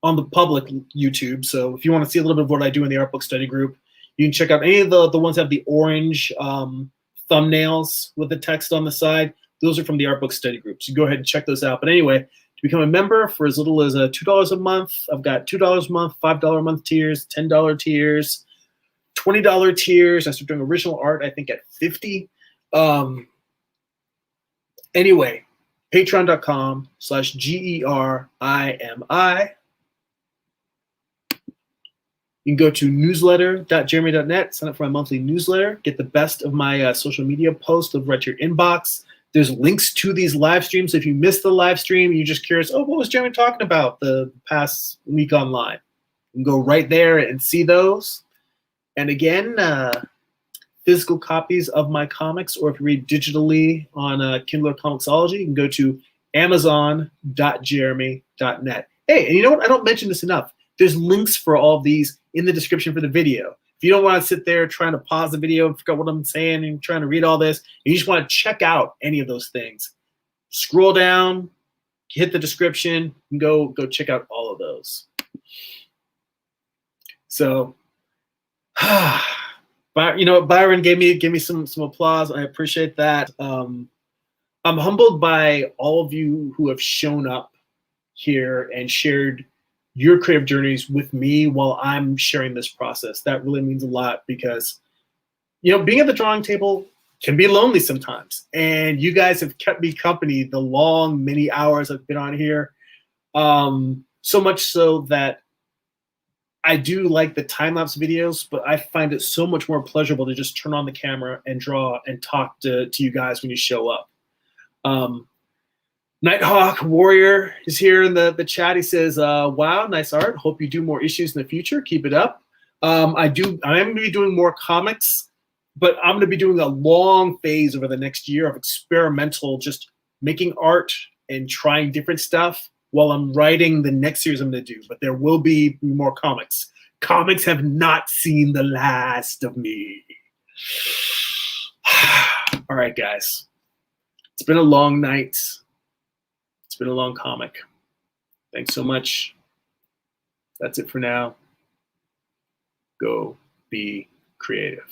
on the public YouTube. So if you want to see a little bit of what I do in the art book study group, you can check out any of the ones that have the orange thumbnails with the text on the side. Those are from the art book study group. So go ahead and check those out. But anyway, to become a member for as little as $2 a month, I've got $2 a month, $5 a month tiers, $10 tiers, $20 tiers. I start doing original art, I think, at $50. Anyway, patreon.com/GERIMI. You can go to newsletter.jeremy.net, sign up for my monthly newsletter, get the best of my social media posts delivered right to your inbox. There's links to these live streams. If you missed the live stream, you're just curious, oh, what was Jeremy talking about the past week online? You can go right there and see those. And again, physical copies of my comics, or if you read digitally on Kindle or Comixology, you can go to amazon.jeremy.net. Hey, and you know what? I don't mention this enough. There's links for all of these in the description for the video. If you don't want to sit there trying to pause the video and forget what I'm saying and trying to read all this, and you just want to check out any of those things, scroll down, hit the description, and go check out all of those. So, you know, Byron gave me some applause. I appreciate that. I'm humbled by all of you who have shown up here and shared your creative journeys with me while I'm sharing this process. That really means a lot, because, you know, being at the drawing table can be lonely sometimes. And you guys have kept me company the long, many hours I've been on here. So much so that I do like the time-lapse videos, but I find it so much more pleasurable to just turn on the camera and draw and talk to you guys when you show up. Nighthawk Warrior is here in the chat. He says, wow, nice art. Hope you do more issues in the future. Keep it up. I am going to be doing more comics, but I'm going to be doing a long phase over the next year of experimental, just making art and trying different stuff while I'm writing the next series I'm going to do. But there will be more comics. Comics have not seen the last of me. All right, guys. It's been a long night. It's been a long comic. Thanks so much. That's it for now. Go be creative.